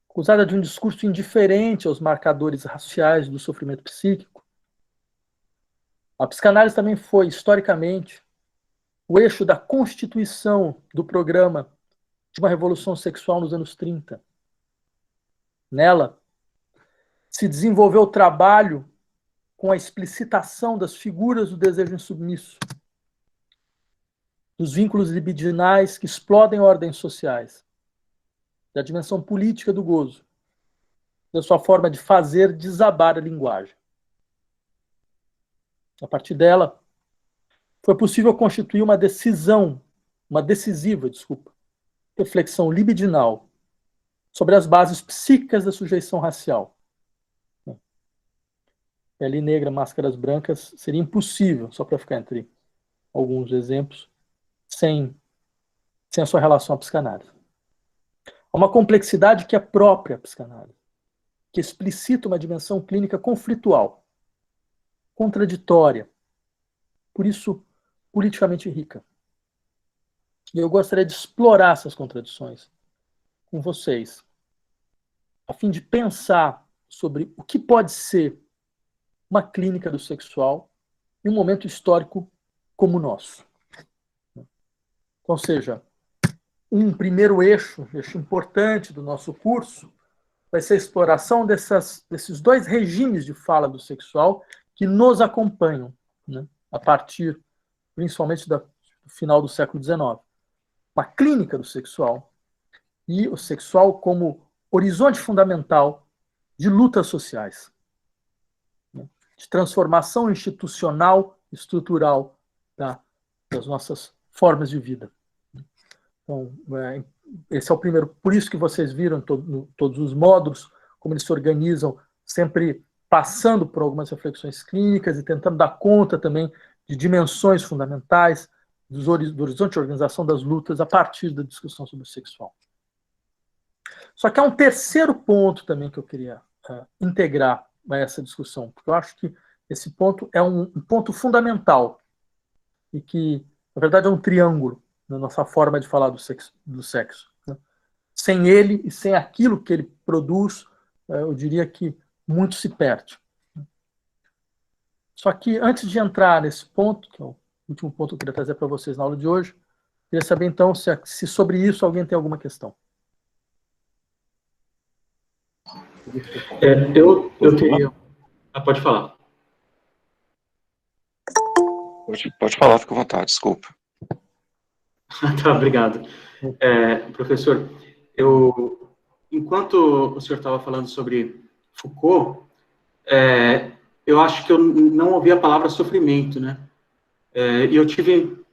acusada de um discurso indiferente aos marcadores raciais do sofrimento psíquico. A psicanálise também foi, historicamente, o eixo da constituição do programa de uma revolução sexual nos anos 30. Nela, se desenvolveu o trabalho com a explicitação das figuras do desejo insubmisso, dos vínculos libidinais que explodem ordens sociais, da dimensão política do gozo, da sua forma de fazer desabar a linguagem. A partir dela, foi possível constituir uma decisiva, reflexão libidinal sobre as bases psíquicas da sujeição racial. Pele negra, máscaras brancas, seria impossível, só para ficar entre alguns exemplos, sem a sua relação à psicanálise. Há uma complexidade que é própria à psicanálise, que explicita uma dimensão clínica conflitual, contraditória, por isso politicamente rica. E eu gostaria de explorar essas contradições com vocês, a fim de pensar sobre o que pode ser uma clínica do sexual em um momento histórico como o nosso. Ou seja, um primeiro eixo importante do nosso curso vai ser a exploração desses dois regimes de fala do sexual que nos acompanham, né, a partir, principalmente, do final do século XIX. Uma clínica do sexual e o sexual como horizonte fundamental de lutas sociais, né, de transformação institucional, estrutural das nossas formas de vida. Então, esse é o primeiro. Por isso que vocês viram todos os módulos, como eles se organizam, sempre passando por algumas reflexões clínicas e tentando dar conta também de dimensões fundamentais do horizonte de organização das lutas a partir da discussão sobre o sexual. Só que há um terceiro ponto também que eu queria integrar a essa discussão, porque eu acho que esse ponto é um ponto fundamental e que, na verdade, é um triângulo na nossa forma de falar do sexo. Né? Sem ele e sem aquilo que ele produz, eu diria que muito se perde. Só que, antes de entrar nesse ponto, que é o último ponto que eu queria trazer para vocês na aula de hoje, eu queria saber, então, se sobre isso alguém tem alguma questão. Eu teria... pode falar. Pode falar, fica à vontade, desculpa. Tá, obrigado. Professor, enquanto o senhor estava falando sobre Foucault, eu acho que eu não ouvi a palavra sofrimento, né? E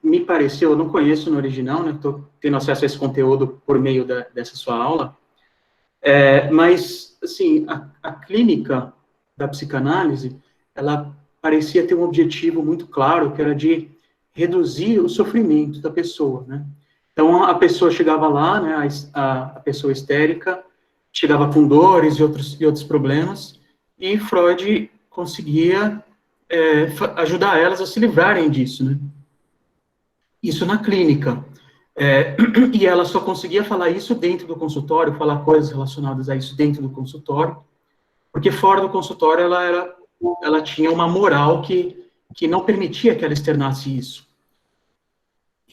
me pareceu, eu não conheço no original, né? Estou tendo acesso a esse conteúdo por meio dessa sua aula, mas, assim, a clínica da psicanálise, ela parecia ter um objetivo muito claro, que era de reduzir o sofrimento da pessoa, né? Então, a pessoa chegava lá, né, a pessoa histérica, chegava com dores e outros problemas, e Freud conseguia ajudar elas a se livrarem disso, né? Isso na clínica. E ela só conseguia falar isso dentro do consultório, falar coisas relacionadas a isso dentro do consultório, porque fora do consultório ela tinha uma moral que não permitia que ela externasse isso.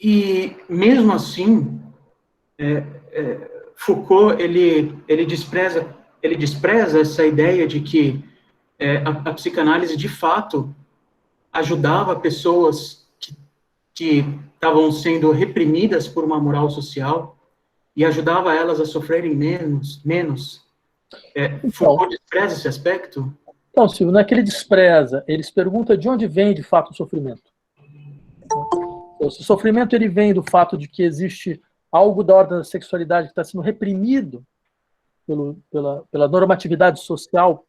E mesmo assim, Foucault, ele despreza essa ideia de que a psicanálise, de fato, ajudava pessoas que estavam sendo reprimidas por uma moral social e ajudava elas a sofrerem menos. Foucault despreza esse aspecto? Então, Silvio, não é que ele despreza, ele se pergunta de onde vem, de fato, o sofrimento. O sofrimento ele vem do fato de que existe algo da ordem da sexualidade que está sendo reprimido pela normatividade social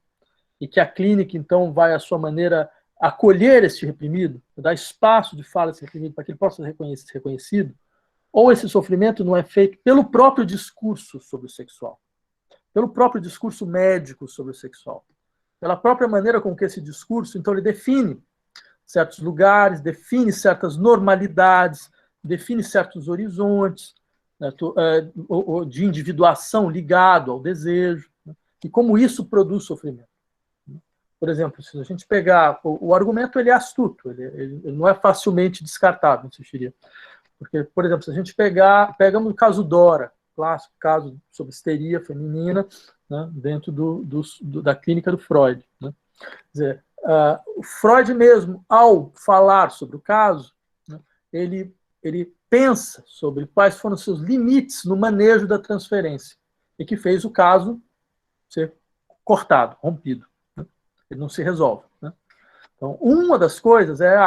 e que a clínica, então, vai, à sua maneira, acolher esse reprimido, dar espaço de fala a esse reprimido para que ele possa ser reconhecido, ou esse sofrimento não é feito pelo próprio discurso sobre o sexual, pelo próprio discurso médico sobre o sexual, pela própria maneira com que esse discurso, então, ele define certos lugares, define certas normalidades, define certos horizontes, né, de individuação ligado ao desejo, né, e como isso produz sofrimento. Por exemplo, se a gente pegar... O argumento ele é astuto, ele não é facilmente descartável, insistiria. Porque, por exemplo, se a gente pegamos o caso Dora, clássico caso sobre histeria feminina, né, dentro da clínica do Freud. Né? Quer dizer, o Freud mesmo, ao falar sobre o caso, né, ele pensa sobre quais foram os seus limites no manejo da transferência e que fez o caso ser cortado, rompido. Né? Ele não se resolve. Né? Então, uma das coisas é,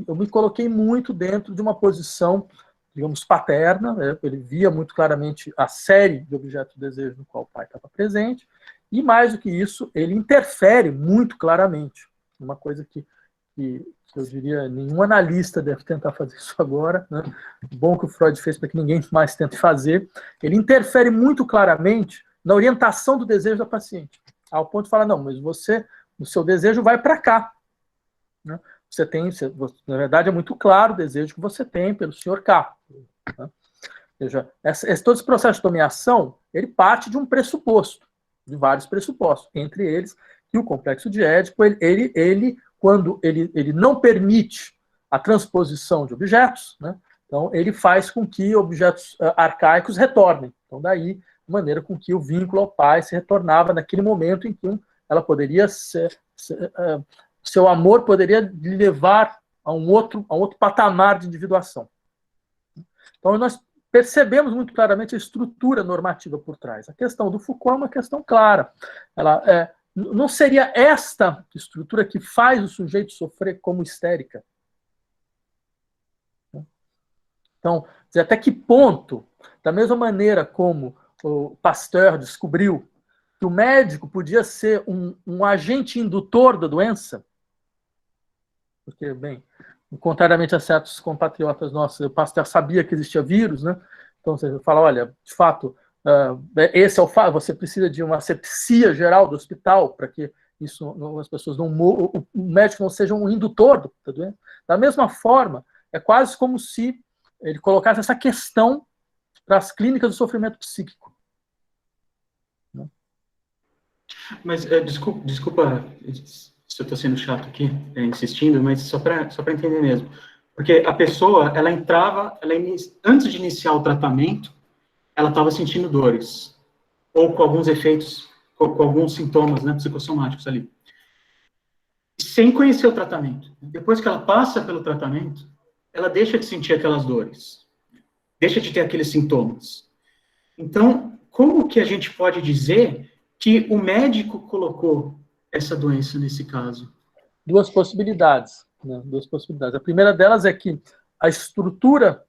eu me coloquei muito dentro de uma posição, digamos, paterna, né? Ele via muito claramente a série de objetos de desejo no qual o pai estava presente, e mais do que isso, ele interfere muito claramente. Uma coisa que eu diria, nenhum analista deve tentar fazer isso agora, né? Bom que o Freud fez para que ninguém mais tente fazer. Ele interfere muito claramente na orientação do desejo da paciente, ao ponto de falar, não, mas o seu desejo vai para cá. Né? Na verdade, é muito claro o desejo que você tem pelo Sr. K. Né? Ou seja, todo esse processo de dominação, ele parte de um pressuposto, de vários pressupostos, entre eles que o complexo de Édipo, quando ele não permite a transposição de objetos, né, então ele faz com que objetos arcaicos retornem. Então, daí, a maneira com que o vínculo ao pai se retornava naquele momento em que ela poderia seu amor poderia lhe levar a um outro patamar de individuação. Então, nós percebemos muito claramente a estrutura normativa por trás. A questão do Foucault é uma questão clara. Não seria esta estrutura que faz o sujeito sofrer como histérica? Então, até que ponto, da mesma maneira como o Pasteur descobriu que o médico podia ser um agente indutor da doença, porque, bem, contrariamente a certos compatriotas nossos, o Pasteur sabia que existia vírus, né? Então você fala, olha, de fato, esse é o fato, você precisa de uma asepsia geral do hospital para que as pessoas o médico não seja um indutor da doença. Da mesma forma, é quase como se ele colocasse essa questão para as clínicas do sofrimento psíquico. Né? Mas, desculpa se eu estou sendo chato aqui, insistindo, mas só para entender mesmo. Porque a pessoa, antes de iniciar o tratamento, ela estava sentindo dores, ou com alguns efeitos, com alguns sintomas, né, psicossomáticos ali. Sem conhecer o tratamento. Depois que ela passa pelo tratamento, ela deixa de sentir aquelas dores, deixa de ter aqueles sintomas. Então, como que a gente pode dizer que o médico colocou essa doença nesse caso? Duas possibilidades. Né? Duas possibilidades. A primeira delas é que a estrutura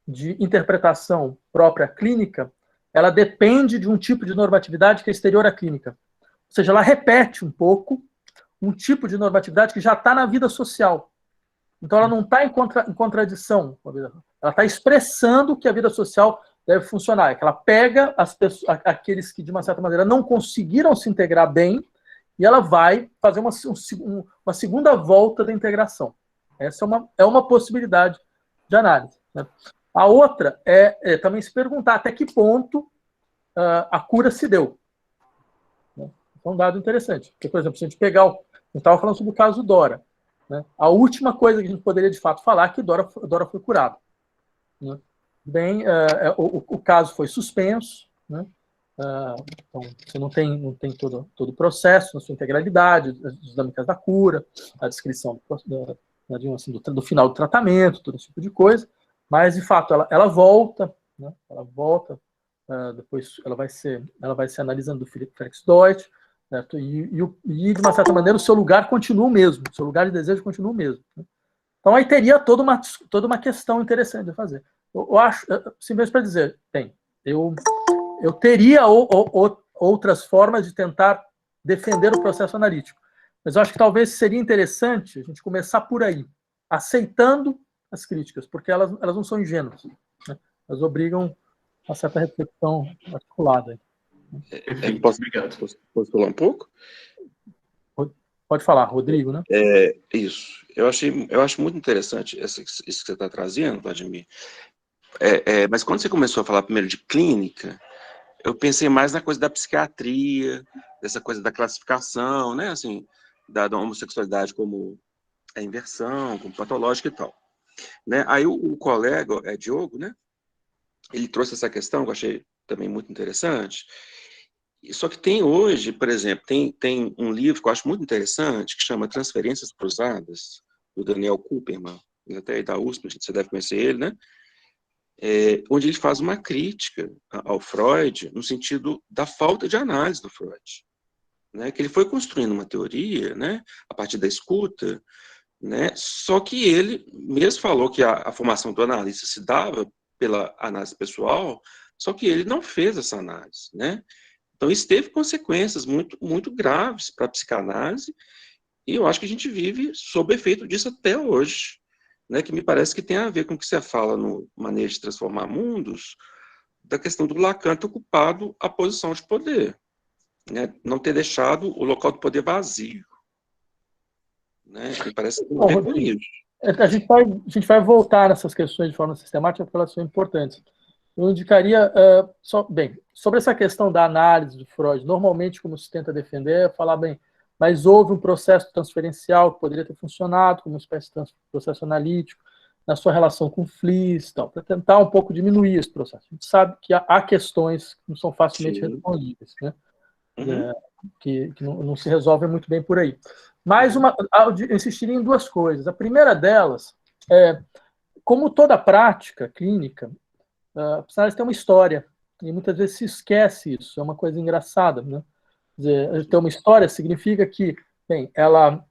de interpretação própria clínica, ela depende de um tipo de normatividade que é exterior à clínica. Ou seja, ela repete um pouco um tipo de normatividade que já está na vida social. Então, ela não está em contradição com a vida. Ela está expressando que a vida social deve funcionar. É que ela pega aqueles que, de uma certa maneira, não conseguiram se integrar bem e ela vai fazer uma segunda volta da integração. Essa é uma possibilidade de análise. Né? A outra é também se perguntar até que ponto a cura se deu. Né? É um dado interessante. Porque, por exemplo, se a gente pegar... A gente estava falando sobre o caso Dora. Né? A última coisa que a gente poderia, de fato, falar é que Dora foi curada. né? Bem, o caso foi suspenso, né? Então, você não tem todo o processo na sua integralidade, as dinâmicas da cura, a descrição do final do tratamento, todo esse tipo de coisa, mas, de fato, ela volta, né? Ela volta, depois ela vai ser analisando do Felix Deutsch, certo? E, de uma certa maneira, o seu lugar continua o mesmo, o seu lugar de desejo continua o mesmo, né? Então, aí teria toda uma questão interessante de fazer. Eu acho, simplesmente para dizer, eu teria outras formas de tentar defender o processo analítico, mas eu acho que talvez seria interessante a gente começar por aí, aceitando as críticas, porque elas não são ingênuas, né? Elas obrigam a uma certa reflexão articulada. Posso falar um pouco? Pode falar, Rodrigo, né? Isso. Eu acho muito interessante isso que você está trazendo, Vladimir. Mas quando você começou a falar primeiro de clínica, eu pensei mais na coisa da psiquiatria, dessa coisa da classificação, né, assim, da homossexualidade como a inversão, como patológica e tal, né? Aí o colega, Diogo, né, ele trouxe essa questão que eu achei também muito interessante. Só que tem hoje, por exemplo, tem um livro que eu acho muito interessante, que chama Transferências Cruzadas, do Daniel Kuperman, ele até é da USP, você deve conhecer ele, né? Onde ele faz uma crítica ao Freud, no sentido da falta de análise do Freud, né? Que ele foi construindo uma teoria, né, a partir da escuta, né? Só que ele mesmo falou que a formação do analista se dava pela análise pessoal, só que ele não fez essa análise, né? Então, isso teve consequências muito, muito graves para a psicanálise, e eu acho que a gente vive sob efeito disso até hoje, né, que me parece que tem a ver com o que você fala no Manejo de Transformar Mundos, da questão do Lacan ter ocupado a posição de poder, né, não ter deixado o local do poder vazio. Né, me parece que tem a ver com isso. A gente vai voltar nessas questões de forma sistemática, porque elas são importantes. Eu indicaria, sobre essa questão da análise de Freud, normalmente, como se tenta defender, é falar, mas houve um processo transferencial que poderia ter funcionado como uma espécie de processo analítico na sua relação com Fliess, para tentar um pouco diminuir esse processo. A gente sabe que há questões que não são facilmente respondíveis, né? Que não se resolvem muito bem por aí. Mas eu insistiria em duas coisas. A primeira delas é, como toda prática clínica, a psicanálise tem uma história, e muitas vezes se esquece isso, é uma coisa engraçada, né? Quer dizer, ter uma história significa que, ela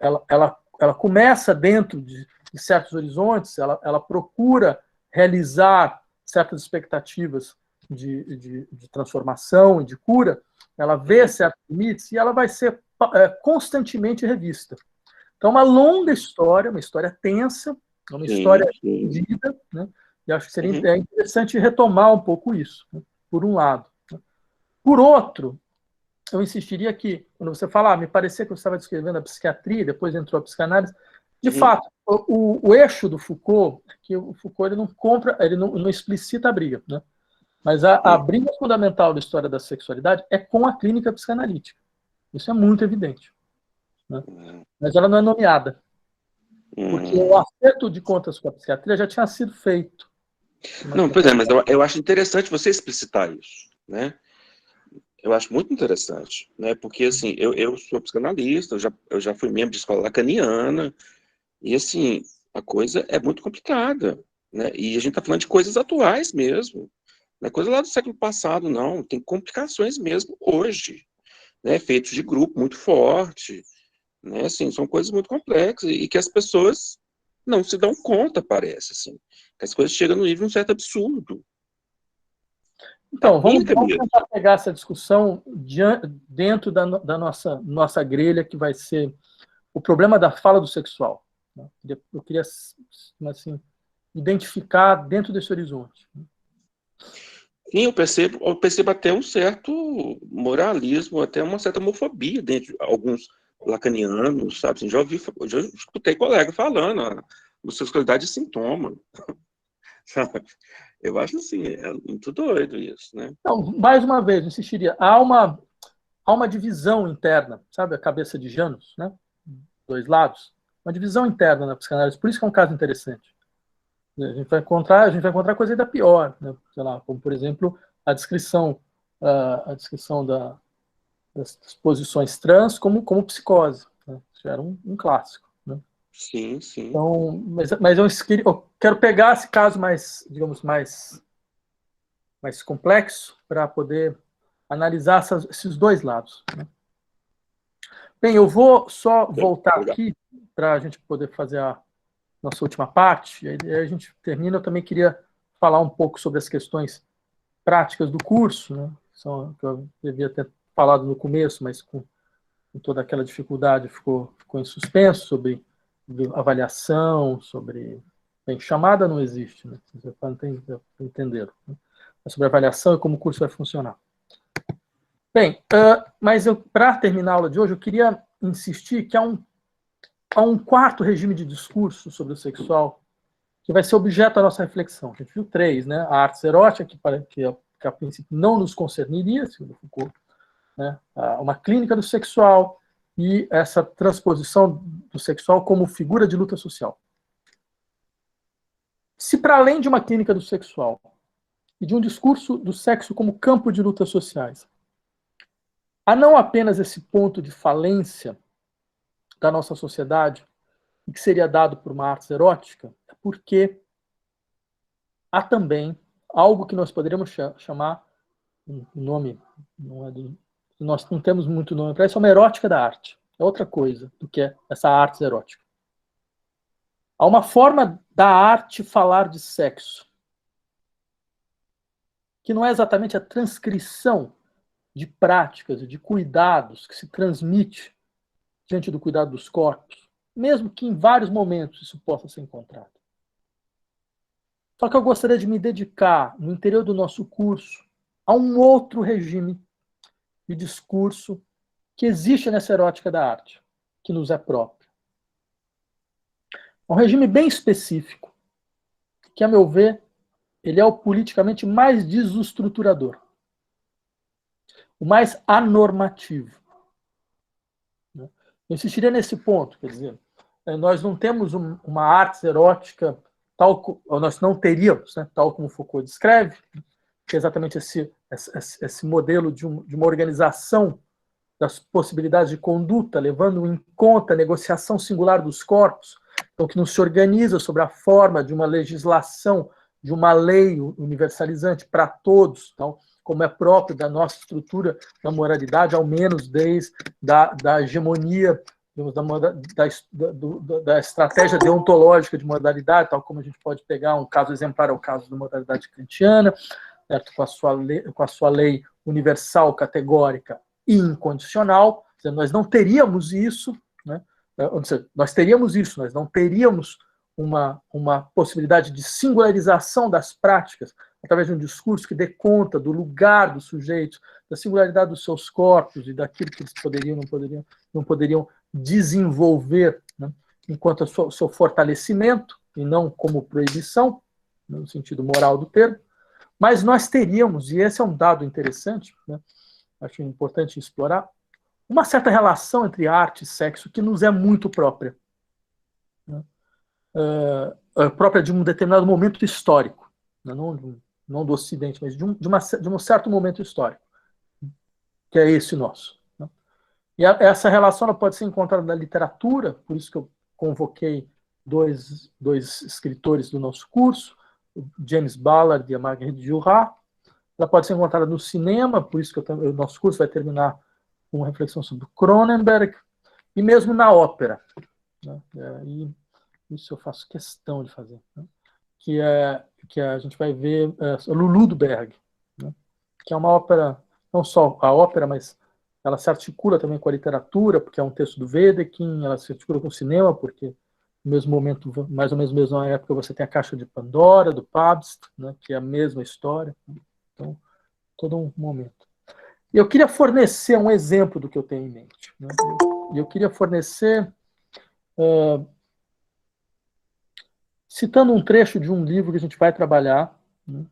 começa dentro de certos horizontes, ela procura realizar certas expectativas de transformação e de cura, ela vê certos limites e ela vai ser constantemente revista. Então, uma longa história, uma história tensa, uma história dividida, né? E acho que seria interessante retomar um pouco isso, né, por um lado. Por outro, eu insistiria que, quando você fala, me parecia que você estava descrevendo a psiquiatria, depois entrou a psicanálise, de fato, o eixo do Foucault, que o Foucault ele não explicita a briga, né? Mas a briga fundamental da história da sexualidade é com a clínica psicanalítica. Isso é muito evidente, né? Mas ela não é nomeada. Porque o acerto de contas com a psiquiatria já tinha sido feito. Não, pois é, mas eu acho interessante você explicitar isso, né? Eu acho muito interessante, né? Porque, assim, eu sou psicanalista, eu já fui membro de escola lacaniana, e, assim, a coisa é muito complicada, né? E a gente está falando de coisas atuais mesmo, não é coisa lá do século passado, não. Tem complicações mesmo hoje, né? Efeitos de grupo muito forte, né? Assim, são coisas muito complexas e que as pessoas não se dão conta, parece, assim. Que as coisas chegam no nível de um certo absurdo. Então, vamos tentar pegar essa discussão dentro da nossa grelha, que vai ser o problema da fala do sexual. Eu queria, assim, identificar dentro desse horizonte. Sim, eu percebo até um certo moralismo, até uma certa homofobia dentro de alguns lacanianos, sabe? Assim, já escutei colega falando, a homossexualidade é sintoma. Sabe? Eu acho assim, é muito doido isso, né? Então, mais uma vez, insistiria, há uma divisão interna, sabe, a cabeça de Janus, né? Dois lados. Uma divisão interna na psicanálise, por isso que é um caso interessante. A gente vai encontrar coisa ainda pior, né? Sei lá, como, por exemplo, a descrição das posições trans como psicose, né? Isso era um clássico, né? Sim, sim. Então, mas eu quero pegar esse caso mais, digamos, mais complexo para poder analisar esses dois lados, né? Bem, eu vou só voltar aqui para a gente poder fazer a nossa última parte, e aí a gente termina. Eu também queria falar um pouco sobre as questões práticas do curso, né? Que eu devia ter falado no começo, mas com toda aquela dificuldade ficou em suspenso, sobre avaliação, sobre... Bem, chamada não existe, né? Vocês entenderam, né? Mas sobre avaliação e como o curso vai funcionar. Bem, mas para terminar a aula de hoje, eu queria insistir que há um quarto regime de discurso sobre o sexual que vai ser objeto da nossa reflexão. A gente viu 3, né? A arte erótica, que a princípio não nos concerniria, segundo Foucault, né? Uma clínica do sexual e essa transposição do sexual como figura de luta social. Se para além de uma clínica do sexual e de um discurso do sexo como campo de lutas sociais, há não apenas esse ponto de falência da nossa sociedade, que seria dado por uma arte erótica, é porque há também algo que nós poderíamos chamar, um nome, nós não temos muito nome para isso, é uma erótica da arte. É outra coisa do que essa arte erótica. Há uma forma da arte falar de sexo, que não é exatamente a transcrição de práticas e de cuidados que se transmite diante do cuidado dos corpos, mesmo que em vários momentos isso possa ser encontrado. Só que eu gostaria de me dedicar, no interior do nosso curso, a um outro regime de discurso que existe nessa erótica da arte, que nos é próprio. Um regime bem específico, que, a meu ver, ele é o politicamente mais desestruturador, o mais anormativo. Eu insistiria nesse ponto, quer dizer, nós não temos uma arte erótica nós não teríamos, né, tal como Foucault descreve, que é exatamente esse modelo de uma organização das possibilidades de conduta, levando em conta a negociação singular dos corpos, então que não se organiza sobre a forma de uma legislação, de uma lei universalizante para todos, então, como é próprio da nossa estrutura da moralidade, ao menos desde da hegemonia, da estratégia deontológica de moralidade, tal como a gente pode pegar um caso exemplar, é o caso da moralidade kantiana, certo? Com a sua lei universal, categórica e incondicional. Quer dizer, nós não teríamos isso, né? Ou seja, nós teríamos isso, nós não teríamos uma possibilidade de singularização das práticas através de um discurso que dê conta do lugar dos sujeitos, da singularidade dos seus corpos e daquilo que eles poderiam não poderiam desenvolver, né, enquanto seu fortalecimento, e não como proibição, no sentido moral do termo. Mas nós teríamos, e esse é um dado interessante, né, acho importante explorar, uma certa relação entre arte e sexo que nos é muito própria. Né, própria de um determinado momento histórico, né, não do Ocidente, mas de um certo momento histórico, que é esse nosso. Né. E essa relação ela pode ser encontrada na literatura, por isso que eu convoquei dois escritores do nosso curso, o James Ballard e a Marguerite Duras. Ela pode ser encontrada no cinema, por isso que o nosso curso vai terminar com uma reflexão sobre Cronenberg, e mesmo na ópera. Né? E isso eu faço questão de fazer. Né? Que a gente vai ver Lulu do Berg, né? Que é uma ópera, não só a ópera, mas ela se articula também com a literatura, porque é um texto do Wedekind, ela se articula com o cinema, porque no mesmo momento, mais ou menos na mesma época, você tem a Caixa de Pandora, do Pabst, né, que é a mesma história. Então, todo um momento. E eu queria fornecer um exemplo do que eu tenho em mente. Né? Eu queria fornecer, citando um trecho de um livro que a gente vai trabalhar, né,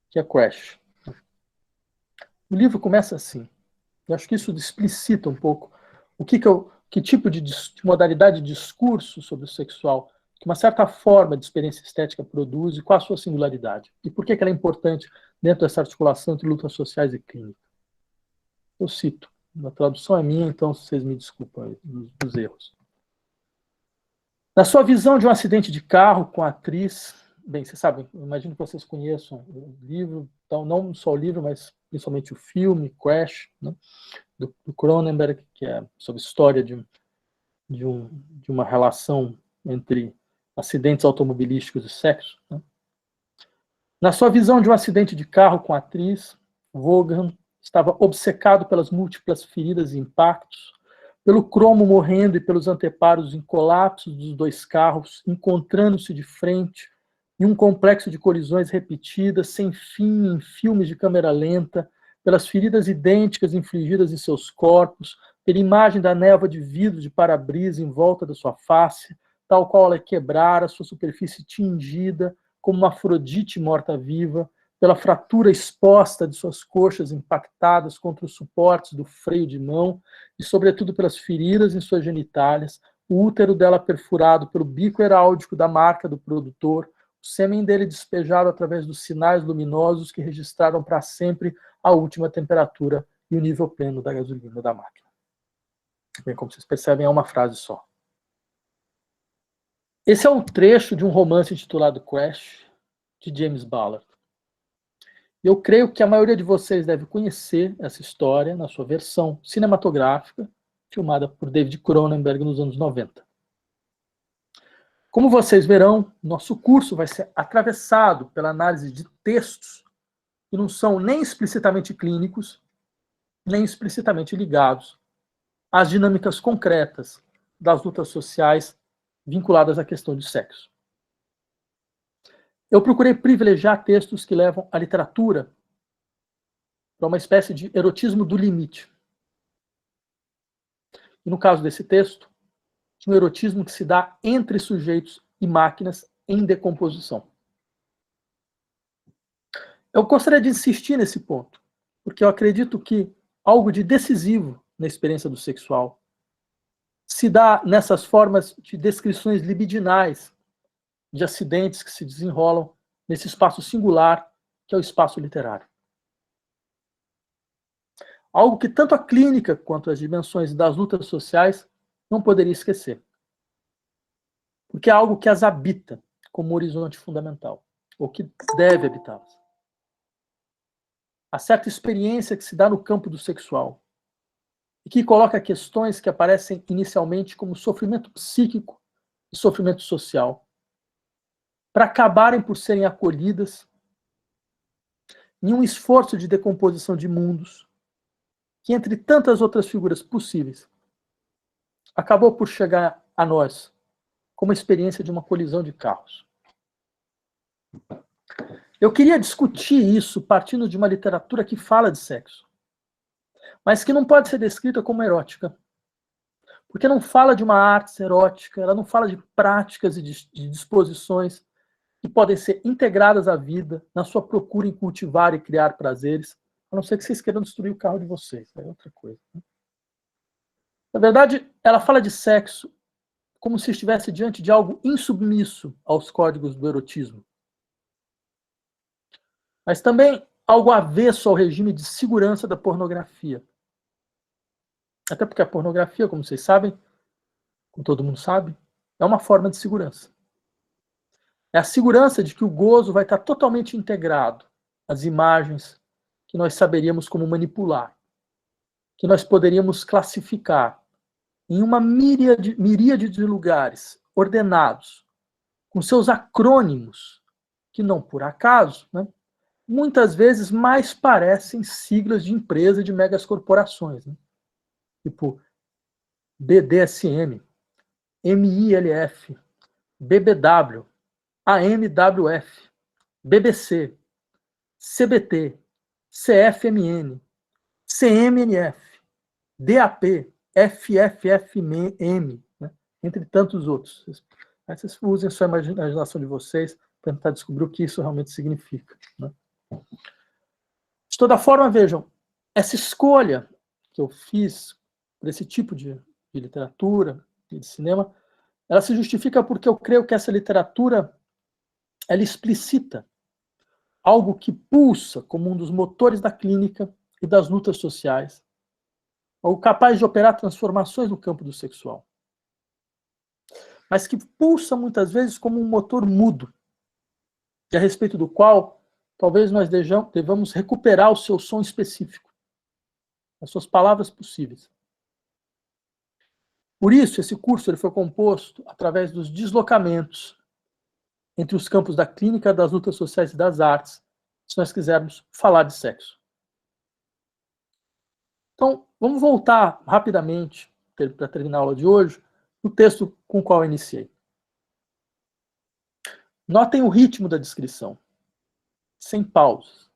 que é Crash. O livro começa assim. Eu acho que isso explicita um pouco que tipo de modalidade de discurso sobre o sexual que uma certa forma de experiência estética produz e qual a sua singularidade. E por que ela é importante dentro dessa articulação entre lutas sociais e clínica. Eu cito, a tradução é minha, então vocês me desculpem dos erros. Na sua visão de um acidente de carro com a atriz, bem, vocês sabem, imagino que vocês conheçam o livro, então não só o livro, mas principalmente o filme, Crash, né, do Cronenberg, que é sobre a história de uma relação entre acidentes automobilísticos e sexo. Né? Na sua visão de um acidente de carro com a atriz, Vaughan estava obcecado pelas múltiplas feridas e impactos, pelo cromo morrendo e pelos anteparos em colapsos dos dois carros, encontrando-se de frente em um complexo de colisões repetidas, sem fim, em filmes de câmera lenta, pelas feridas idênticas infligidas em seus corpos, pela imagem da névoa de vidro de para-brisa em volta da sua face, tal qual ela quebrara, sua superfície tingida, como uma Afrodite morta-viva, pela fratura exposta de suas coxas impactadas contra os suportes do freio de mão e, sobretudo, pelas feridas em suas genitálias, o útero dela perfurado pelo bico heráldico da marca do produtor, o sêmen dele despejado através dos sinais luminosos que registraram para sempre a última temperatura e o nível pleno da gasolina da máquina. Bem, como vocês percebem, é uma frase só. Esse é um trecho de um romance intitulado Crash, de James Ballard. Eu creio que a maioria de vocês deve conhecer essa história na sua versão cinematográfica, filmada por David Cronenberg nos anos 90. Como vocês verão, nosso curso vai ser atravessado pela análise de textos que não são nem explicitamente clínicos, nem explicitamente ligados às dinâmicas concretas das lutas sociais vinculadas à questão de sexo. Eu procurei privilegiar textos que levam a literatura para uma espécie de erotismo do limite. E no caso desse texto, um erotismo que se dá entre sujeitos e máquinas em decomposição. Eu gostaria de insistir nesse ponto, porque eu acredito que algo de decisivo na experiência do sexual se dá nessas formas de descrições libidinais de acidentes que se desenrolam nesse espaço singular que é o espaço literário. Algo que tanto a clínica quanto as dimensões das lutas sociais não poderia esquecer. Porque é algo que as habita como horizonte fundamental, ou que deve habitá-las. Há certa experiência que se dá no campo do sexual, e que coloca questões que aparecem inicialmente como sofrimento psíquico e sofrimento social, para acabarem por serem acolhidas em um esforço de decomposição de mundos, que entre tantas outras figuras possíveis, acabou por chegar a nós como a experiência de uma colisão de carros. Eu queria discutir isso partindo de uma literatura que fala de sexo, mas que não pode ser descrita como erótica, porque não fala de uma arte erótica, ela não fala de práticas e de disposições que podem ser integradas à vida na sua procura em cultivar e criar prazeres, a não ser que vocês queiram destruir o carro de vocês, é outra coisa. Né? Na verdade, ela fala de sexo como se estivesse diante de algo insubmisso aos códigos do erotismo. Mas também algo avesso ao regime de segurança da pornografia. Até porque a pornografia, como vocês sabem, como todo mundo sabe, é uma forma de segurança. É a segurança de que o gozo vai estar totalmente integrado às imagens que nós saberíamos como manipular, que nós poderíamos classificar em uma miríade de lugares ordenados, com seus acrônimos, que não por acaso, né, muitas vezes mais parecem siglas de empresa de megas corporações, né? Tipo BDSM, MILF, BBW, AMWF, BBC, CBT, CFMN, CMNF, DAP, FFFM, né? Entre tantos outros. Vocês usem sua imaginação de vocês para tentar descobrir o que isso realmente significa. Né? De toda forma, vejam, essa escolha que eu fiz por esse tipo de literatura e de cinema Ela se justifica porque eu creio que essa literatura, ela explicita algo que pulsa como um dos motores da clínica e das lutas sociais, algo capaz de operar transformações no campo do sexual, mas que pulsa muitas vezes como um motor mudo, e a respeito do qual talvez nós devamos recuperar o seu som específico, as suas palavras possíveis. Por isso, esse curso ele foi composto através dos deslocamentos entre os campos da clínica, das lutas sociais e das artes, se nós quisermos falar de sexo. Então, vamos voltar rapidamente, para terminar a aula de hoje, no texto com o qual eu iniciei. Notem o ritmo da descrição, sem pausas,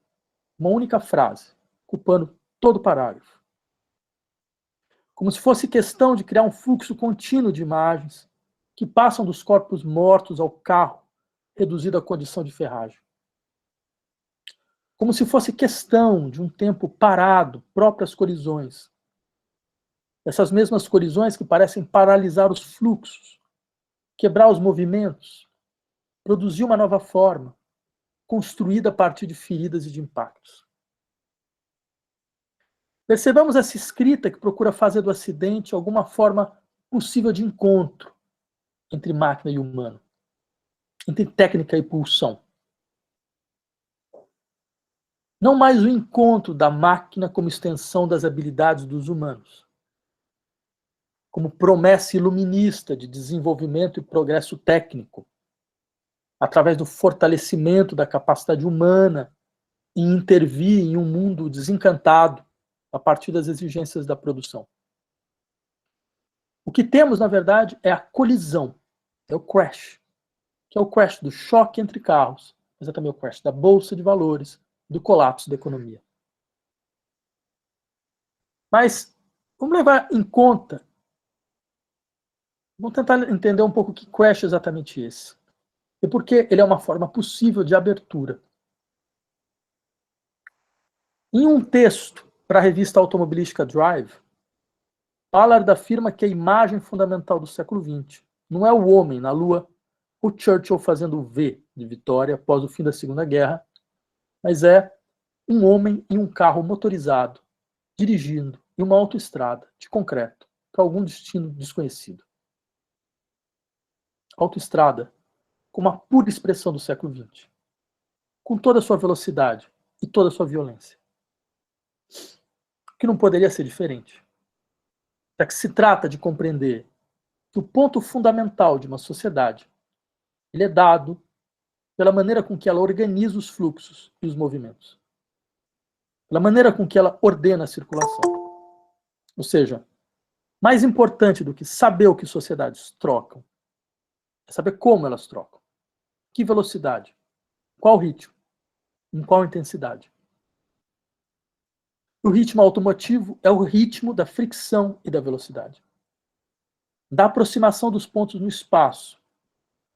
uma única frase, ocupando todo o parágrafo. Como se fosse questão de criar um fluxo contínuo de imagens que passam dos corpos mortos ao carro, reduzido à condição de ferragem. Como se fosse questão de um tempo parado, próprio às colisões. Essas mesmas colisões que parecem paralisar os fluxos, quebrar os movimentos, produzir uma nova forma, construída a partir de feridas e de impactos. Percebamos essa escrita que procura fazer do acidente alguma forma possível de encontro entre máquina e humano, entre técnica e pulsão. Não mais o encontro da máquina como extensão das habilidades dos humanos, como promessa iluminista de desenvolvimento e progresso técnico, através do fortalecimento da capacidade humana em intervir em um mundo desencantado a partir das exigências da produção. O que temos, na verdade, é a colisão, é o crash, que é o crash do choque entre carros, mas é também o crash da bolsa de valores, do colapso da economia. Mas vamos levar em conta, vamos tentar entender um pouco que crash é exatamente esse. E por que ele é uma forma possível de abertura. Em um texto para a revista automobilística Drive, Ballard afirma que a imagem fundamental do século XX não é o homem na Lua, o Churchill fazendo o V de vitória após o fim da Segunda Guerra, mas é um homem em um carro motorizado, dirigindo em uma autoestrada de concreto para algum destino desconhecido. Autoestrada como a pura expressão do século XX, com toda a sua velocidade e toda a sua violência. Que não poderia ser diferente. Já que se trata de compreender que o ponto fundamental de uma sociedade ele é dado pela maneira com que ela organiza os fluxos e os movimentos. Pela maneira com que ela ordena a circulação. Ou seja, mais importante do que saber o que sociedades trocam, é saber como elas trocam. Que velocidade? Qual ritmo? Em qual intensidade? O ritmo automotivo é o ritmo da fricção e da velocidade. Da aproximação dos pontos no espaço,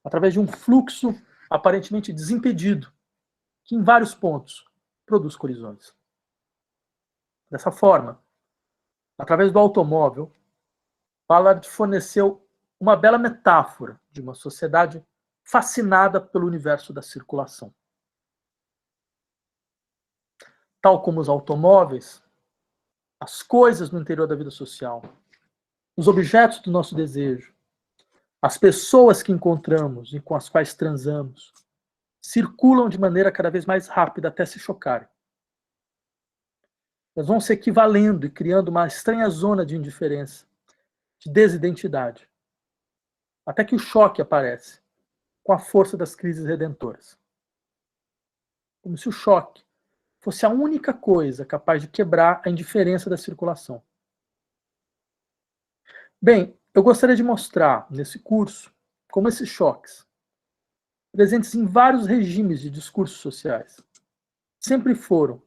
através de um fluxo aparentemente desimpedido, que em vários pontos produz colisões. Dessa forma, através do automóvel, Ballard forneceu uma bela metáfora de uma sociedade fascinada pelo universo da circulação. Tal como os automóveis, as coisas no interior da vida social, os objetos do nosso desejo, as pessoas que encontramos e com as quais transamos, circulam de maneira cada vez mais rápida até se chocarem. Elas vão se equivalendo e criando uma estranha zona de indiferença, de desidentidade, até que o choque aparece, com a força das crises redentoras. Como se o choque fosse a única coisa capaz de quebrar a indiferença da circulação. Bem, eu gostaria de mostrar nesse curso como esses choques, presentes em vários regimes de discursos sociais, sempre foram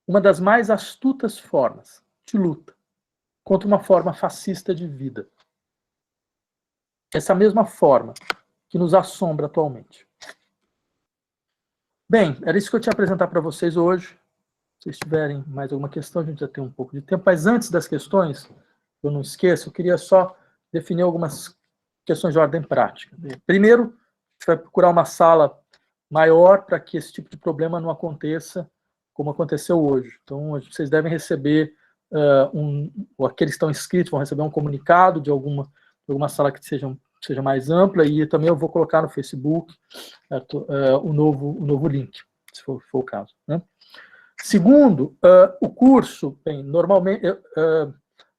uma das mais astutas formas de luta contra uma forma fascista de vida. Essa mesma forma que nos assombra atualmente. Bem, era isso que eu tinha a apresentar para vocês hoje. Se vocês tiverem mais alguma questão, a gente já tem um pouco de tempo. Mas antes das questões, eu não esqueço, eu queria só definir algumas questões de ordem prática. Primeiro, a gente vai procurar uma sala maior para que esse tipo de problema não aconteça como aconteceu hoje. Então, vocês devem receber, aqueles que estão inscritos vão receber um comunicado de alguma sala que seja mais ampla, e também eu vou colocar no Facebook o novo link, se for o caso, né? Segundo, o curso, bem, normalmente,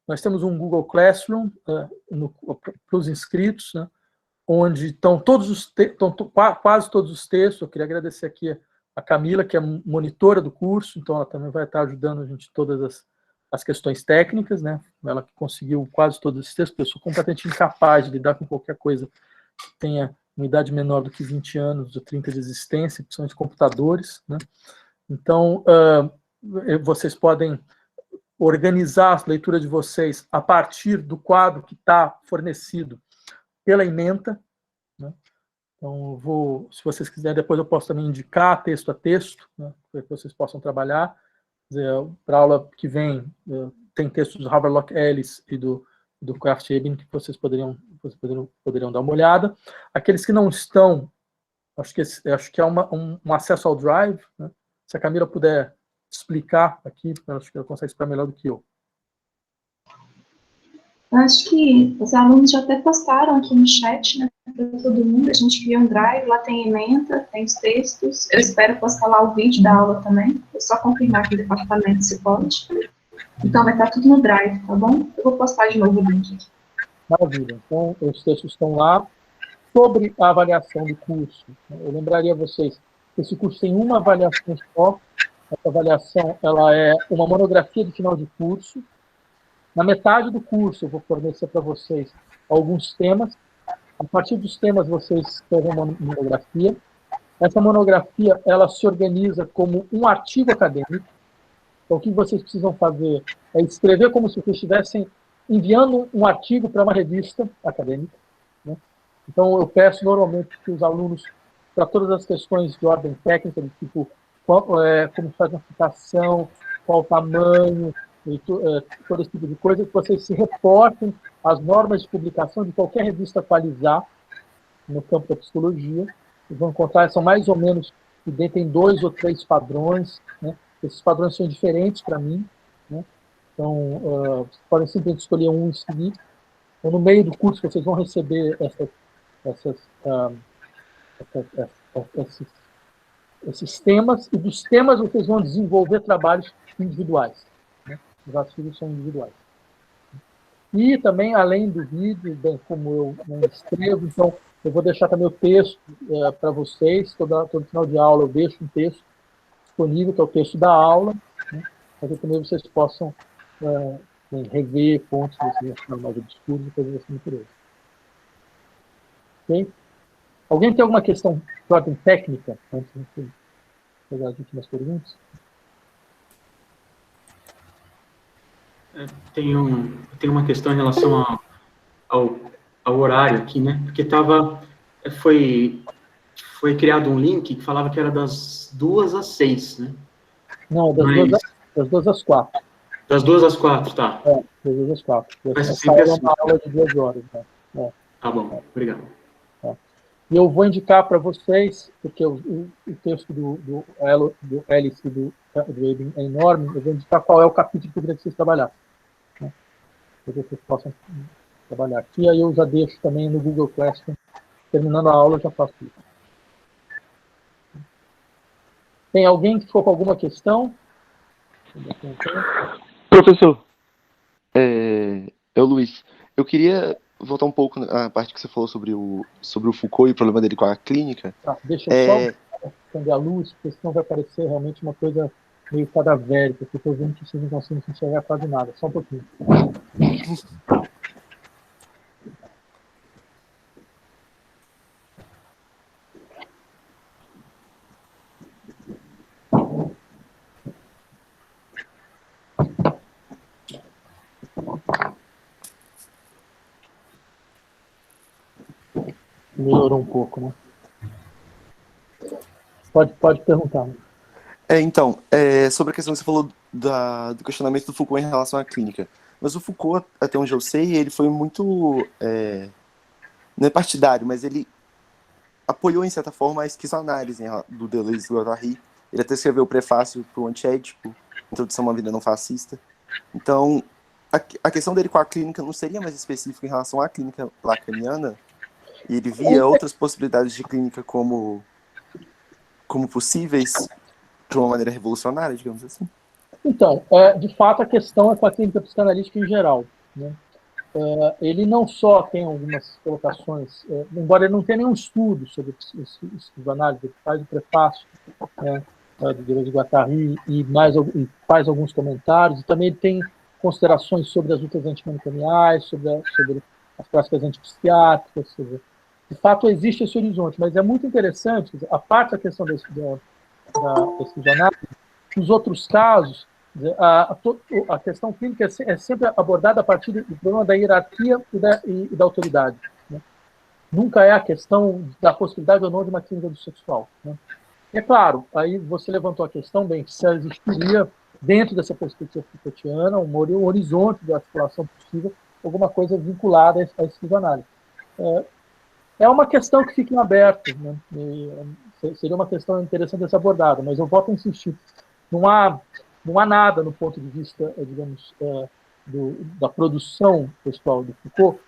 nós temos um Google Classroom para os inscritos, né, onde estão quase todos os textos. Eu queria agradecer aqui a Camila, que é monitora do curso, então ela também vai estar ajudando a gente em todas as questões técnicas, né? Ela que conseguiu quase todos esses textos, porque eu sou completamente incapaz de lidar com qualquer coisa que tenha uma idade menor do que 20 anos, ou 30 de existência, principalmente computadores, né? Então, vocês podem organizar a leitura de vocês a partir do quadro que está fornecido pela ementa, né? Então, se vocês quiserem, depois eu posso também indicar texto a texto, né, para que vocês possam trabalhar. Para a aula que vem, tem textos do Havelock Ellis e do Krafft-Ebing que vocês poderiam dar uma olhada. Aqueles que não estão, acho que é um acesso ao Drive, né? Se a Camila puder explicar aqui, acho que ela consegue explicar melhor do que eu. Acho que os alunos já até postaram aqui no chat, né, para todo mundo. A gente criou um Drive, lá tem ementa, tem os textos. Eu espero postar lá o vídeo da aula também. É só confirmar que o departamento se pode. Então vai estar tudo no Drive, tá bom? Eu vou postar de novo o link. Maravilha. Então, os textos estão lá. Sobre a avaliação do curso, eu lembraria a vocês que esse curso tem uma avaliação só. Essa avaliação ela é uma monografia de final de curso. Na metade do curso, eu vou fornecer para vocês alguns temas. A partir dos temas, vocês escrevem uma monografia. Essa monografia ela se organiza como um artigo acadêmico. Então, o que vocês precisam fazer é escrever como se vocês estivessem enviando um artigo para uma revista acadêmica, né? Então, eu peço normalmente que os alunos, para todas as questões de ordem técnica, do tipo como faz uma citação, qual o tamanho, todo esse tipo de coisa, que vocês se reportem às normas de publicação de qualquer revista atualizar no campo da psicologia. Vocês vão encontrar, são mais ou menos, tem 2 ou 3 padrões, né? Esses padrões são diferentes para mim, né? Então, vocês podem simplesmente escolher um e seguir. Então, no meio do curso, vocês vão receber esses temas, e dos temas vocês vão desenvolver trabalhos individuais, né? Os artigos são individuais. E também, além do vídeo, bem, como eu não escrevo, então eu vou deixar também o texto para vocês. Todo final de aula eu deixo um texto disponível, que é o texto da aula, né? Para que também vocês possam rever fontes que vocês acham mais obscuras e coisas assim por aí. Ok? Alguém tem alguma questão de ordem técnica antes de pegar as últimas perguntas? Tem uma questão em relação ao horário aqui, né? Porque foi criado um link que falava que era das 2 às 6, né? Não, das 2 às 4. Das 2 às 4, tá. Das 2 às 4. Essa é uma aula de 2 horas. Né? Tá bom, obrigado. E eu vou indicar para vocês, porque o texto do Ellis e do Ebing é enorme, eu vou indicar qual é o capítulo que eu queria que vocês trabalhassem, né? Para que vocês possam trabalhar aqui. Aí eu já deixo também no Google Classroom. Terminando a aula, eu já faço isso. Tem alguém que ficou com alguma questão? Professor, é o Luiz. Eu queria voltar um pouco na parte que você falou sobre o Foucault e o problema dele com a clínica. Tá, deixa eu só acender a luz, porque senão vai parecer realmente uma coisa meio cadavérica, porque eu vendo que vocês não conseguem enxergar quase nada. Só um pouquinho. Melhorou um pouco, né? Pode perguntar. Então, sobre a questão que você falou do questionamento do Foucault em relação à clínica. Mas o Foucault, até onde eu sei, ele foi muito não é partidário, mas ele apoiou, em certa forma, a esquizoanálise do Deleuze-Guattari. Ele até escreveu o prefácio para o Antiédipo, Introdução a uma Vida Não Fascista. Então, a questão dele com a clínica não seria mais específica em relação à clínica lacaniana? E ele via outras possibilidades de clínica como possíveis de uma maneira revolucionária, digamos assim? Então, de fato, a questão é com a clínica psicanalítica em geral, né? Ele não só tem algumas colocações, embora ele não tenha nenhum estudo sobre psicanálise, ele faz o prefácio, né, do Deleuze-Guattari e faz alguns comentários, e também ele tem considerações sobre as lutas antimanicomiais, sobre as práticas antipsiquiátricas, ou seja, de fato existe esse horizonte, mas é muito interessante, a parte da questão da esquizoanálise, nos outros casos, a questão clínica é sempre abordada a partir do problema da hierarquia e da autoridade, né? Nunca é a questão da possibilidade ou não de uma clínica do sexual, né? É claro, aí você levantou a questão, bem, se existiria, dentro dessa perspectiva Foucaultiana, um horizonte de articulação possível, alguma coisa vinculada à esquizoanálise. É uma questão que fica em aberto, né? Seria uma questão interessante a ser abordada, mas eu volto a insistir. Não há nada no ponto de vista, digamos, da produção pessoal do Foucault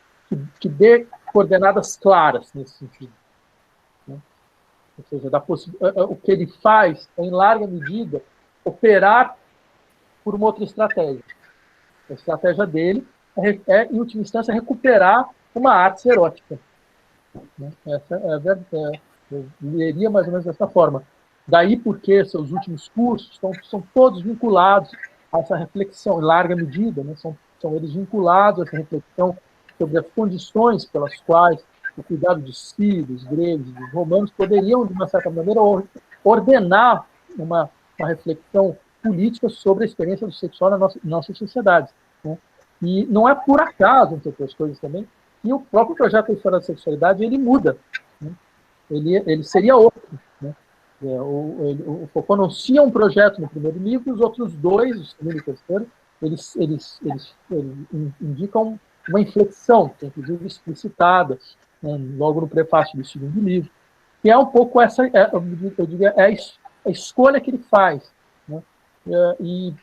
que dê coordenadas claras nesse sentido, né? Ou seja, o que ele faz é, em larga medida, operar por uma outra estratégia. A estratégia dele em última instância, recuperar uma arte erótica, né? Essa é a verdade. Eu leria mais ou menos dessa forma. Daí porque seus últimos cursos são todos vinculados a essa reflexão, em larga medida, né? São eles vinculados a essa reflexão sobre as condições pelas quais o cuidado de si, dos gregos, dos romanos, poderiam, de uma certa maneira, ordenar uma reflexão política sobre a experiência do sexual na nossa sociedade, né? E não é por acaso, entre outras coisas também, que o próprio projeto da história da sexualidade ele muda, né? Ele seria outro, né? O Foucault anuncia um projeto no primeiro livro, e os outros dois, o segundo e o terceiro, eles indicam uma inflexão, que é inclusive explicitada, né, logo no prefácio do segundo livro, que é um pouco essa, eu diria, a escolha que ele faz, né? E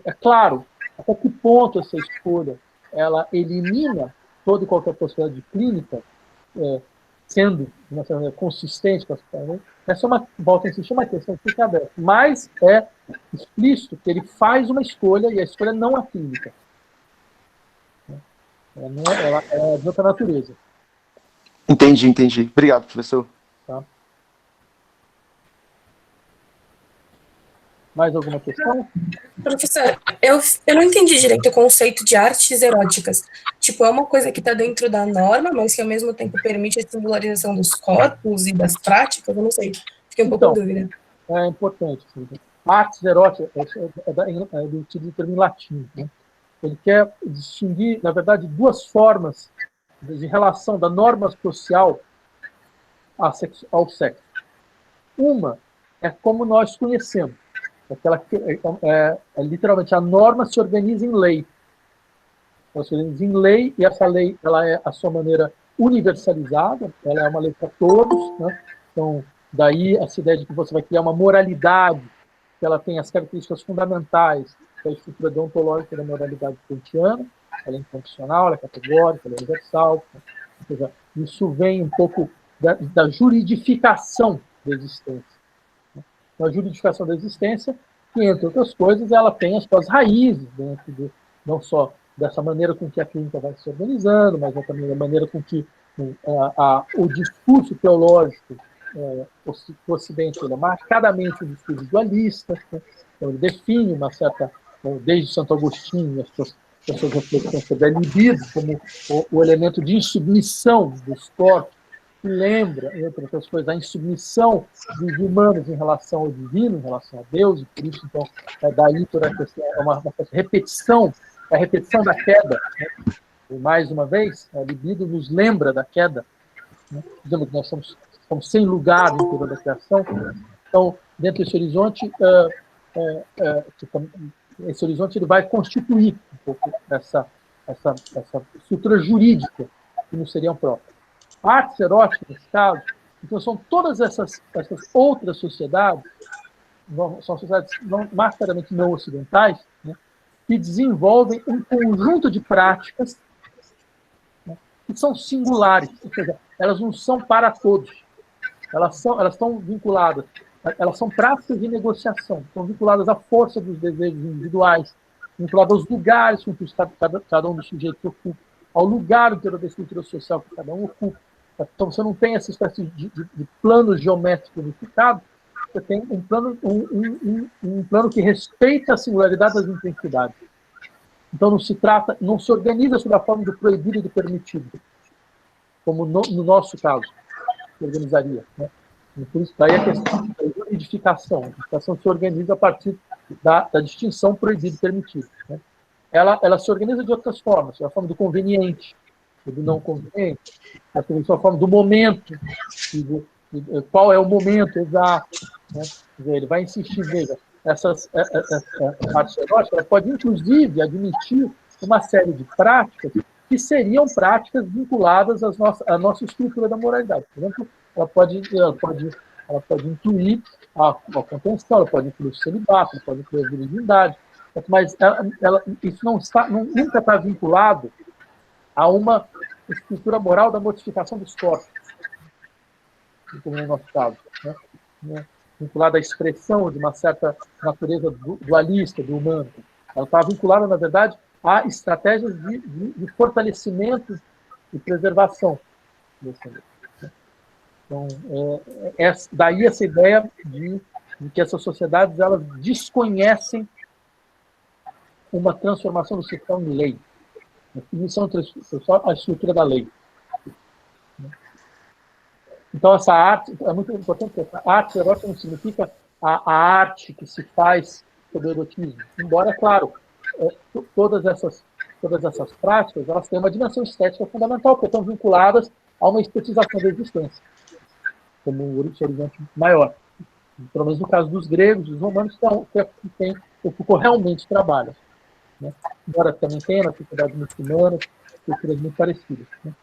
é claro, até que ponto essa escolha ela elimina toda e qualquer possibilidade de clínica, sendo, de uma certa maneira, consistente com as coisas. Essa é volta a insistir, uma questão que fica aberta. Mas é explícito que ele faz uma escolha, e a escolha não é clínica. Ela é de outra natureza. Entendi. Obrigado, professor. Tá. Mais alguma questão? Professor, eu não entendi direito o conceito de artes eróticas. Tipo, é uma coisa que está dentro da norma, mas que ao mesmo tempo permite a singularização dos corpos e das práticas? Eu não sei. Fiquei um pouco em dúvida. É importante. Sim. Artes eróticas é do termo em latim, né? Ele quer distinguir, na verdade, duas formas de relação da norma social ao sexo. Uma é como nós conhecemos. Aquela que literalmente a norma se organiza em lei. Ela se organiza em lei, e essa lei ela é, à sua maneira, universalizada, ela é uma lei para todos, né? Então, daí essa ideia de que você vai criar uma moralidade, que ela tem as características fundamentais da estrutura deontológica da moralidade kantiana, ela é incondicional, ela é categórica, ela é universal, ou seja, isso vem um pouco da juridificação da existência. A juridificação da existência, que, entre outras coisas, ela tem as suas raízes dentro não só dessa maneira com que a clínica vai se organizando, mas também da maneira com que o discurso teológico do Ocidente ele é marcadamente um discurso dualista, né? Então, ele define uma certa, desde Santo Agostinho, as suas reflexões sobre a libido como o elemento de insubmissão dos corpos, que lembra, entre outras coisas, a insubmissão dos humanos em relação ao divino, em relação a Deus, e por isso, então, daí toda a questão, é uma repetição, a repetição da queda, né? E, mais uma vez, a libido nos lembra da queda, né? Dizendo que nós somos sem lugar em toda a criação. Então, dentro desse horizonte, esse horizonte ele vai constituir um pouco essa estrutura jurídica que nos seria própria. artes eróticas, nesse caso, então são todas essas outras sociedades, são sociedades majoritariamente não ocidentais, né, que desenvolvem um conjunto de práticas, né, que são singulares, ou seja, elas não são para todos. Elas estão vinculadas, elas são práticas de negociação, estão vinculadas à força dos desejos individuais, vinculadas aos lugares com que cada um dos sujeitos ocupa, ao lugar dentro da estrutura social que cada um ocupa. Então, você não tem essa espécie de plano geométrico unificado, você tem um plano que respeita a singularidade das intensidades. Então, não se organiza sob a forma do proibido e do permitido, como no nosso caso se organizaria, né? E por isso, daí a questão da juridificação. A juridificação se organiza a partir da distinção proibido e permitido, né? Ela se organiza de outras formas, a forma do conveniente, do não conveniente, a forma do momento, qual é o momento exato, né? Ele vai insistir, veja, essa arte erótica, ela pode, inclusive, admitir uma série de práticas que seriam práticas vinculadas à nossa estrutura da moralidade. Por exemplo, ela pode incluir a contenção, ela pode incluir o celibato, ela pode incluir a virgindade, mas isso nunca está vinculado a uma estrutura moral da modificação dos corpos, como no nosso caso, né? Vinculada à expressão de uma certa natureza dualista do humano. Ela está vinculada, na verdade, a estratégias de fortalecimento e preservação. Então, daí essa ideia de que essas sociedades elas desconhecem uma transformação do sistema em lei. A definição só a estrutura da lei. Então, essa arte, é muito importante, essa arte erótica não significa a arte que se faz sobre o erotismo. Embora, claro, todas essas práticas, elas têm uma dimensão estética fundamental, porque estão vinculadas a uma estetização da existência, como o horizonte maior. Pelo menos no caso dos gregos, dos romanos, o Foucault realmente trabalha, né? Embora também tenha na sociedade muçulmana, culturas muito parecidas, né?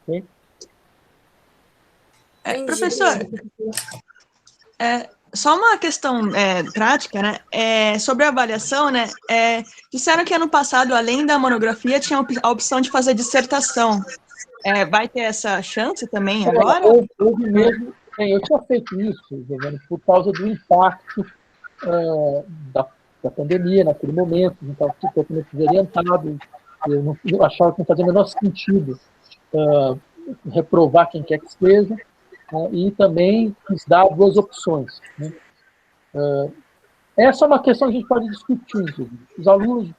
Okay? Professor, só uma questão prática, né? Sobre a avaliação, né? Disseram que ano passado, além da monografia, tinha a opção de fazer dissertação. Vai ter essa chance também agora? Houve mesmo. Eu tinha feito isso, Giovana, por causa do impacto da pandemia naquele momento. Não estava totalmente orientado. Eu achava que não fazia o menor sentido reprovar quem quer que seja, e também quis dar duas opções, né? Essa é uma questão que a gente pode discutir. Os alunos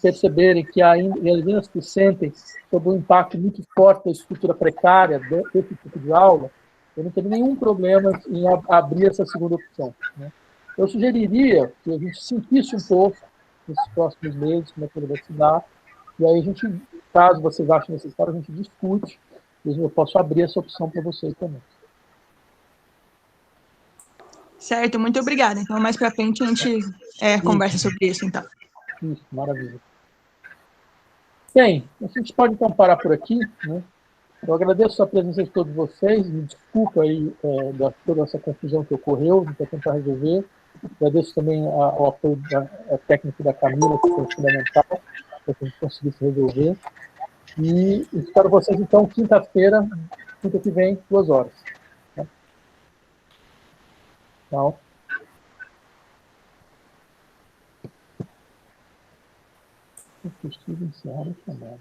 perceberem que ainda se sentem sob um impacto muito forte da estrutura precária desse tipo de aula, eu não teria nenhum problema em abrir essa segunda opção, né? Eu sugeriria que a gente sentisse um pouco nesses próximos meses como é que ele vai se dar, e aí a gente, caso vocês achem necessário, a gente discute, e eu posso abrir essa opção para vocês também. Certo, muito obrigada. Então, mais para frente, a gente conversa sobre isso, então. Isso, maravilha. Bem, a gente pode então parar por aqui, né? Eu agradeço a presença de todos vocês, me desculpa aí toda essa confusão que ocorreu, vou tentar resolver. Agradeço também ao apoio técnico da Camila, que foi fundamental para que a gente conseguisse resolver. E espero vocês, então, quinta-feira, quinta que vem, 2 horas. Tá? Então, eu preciso encerrar a chamada.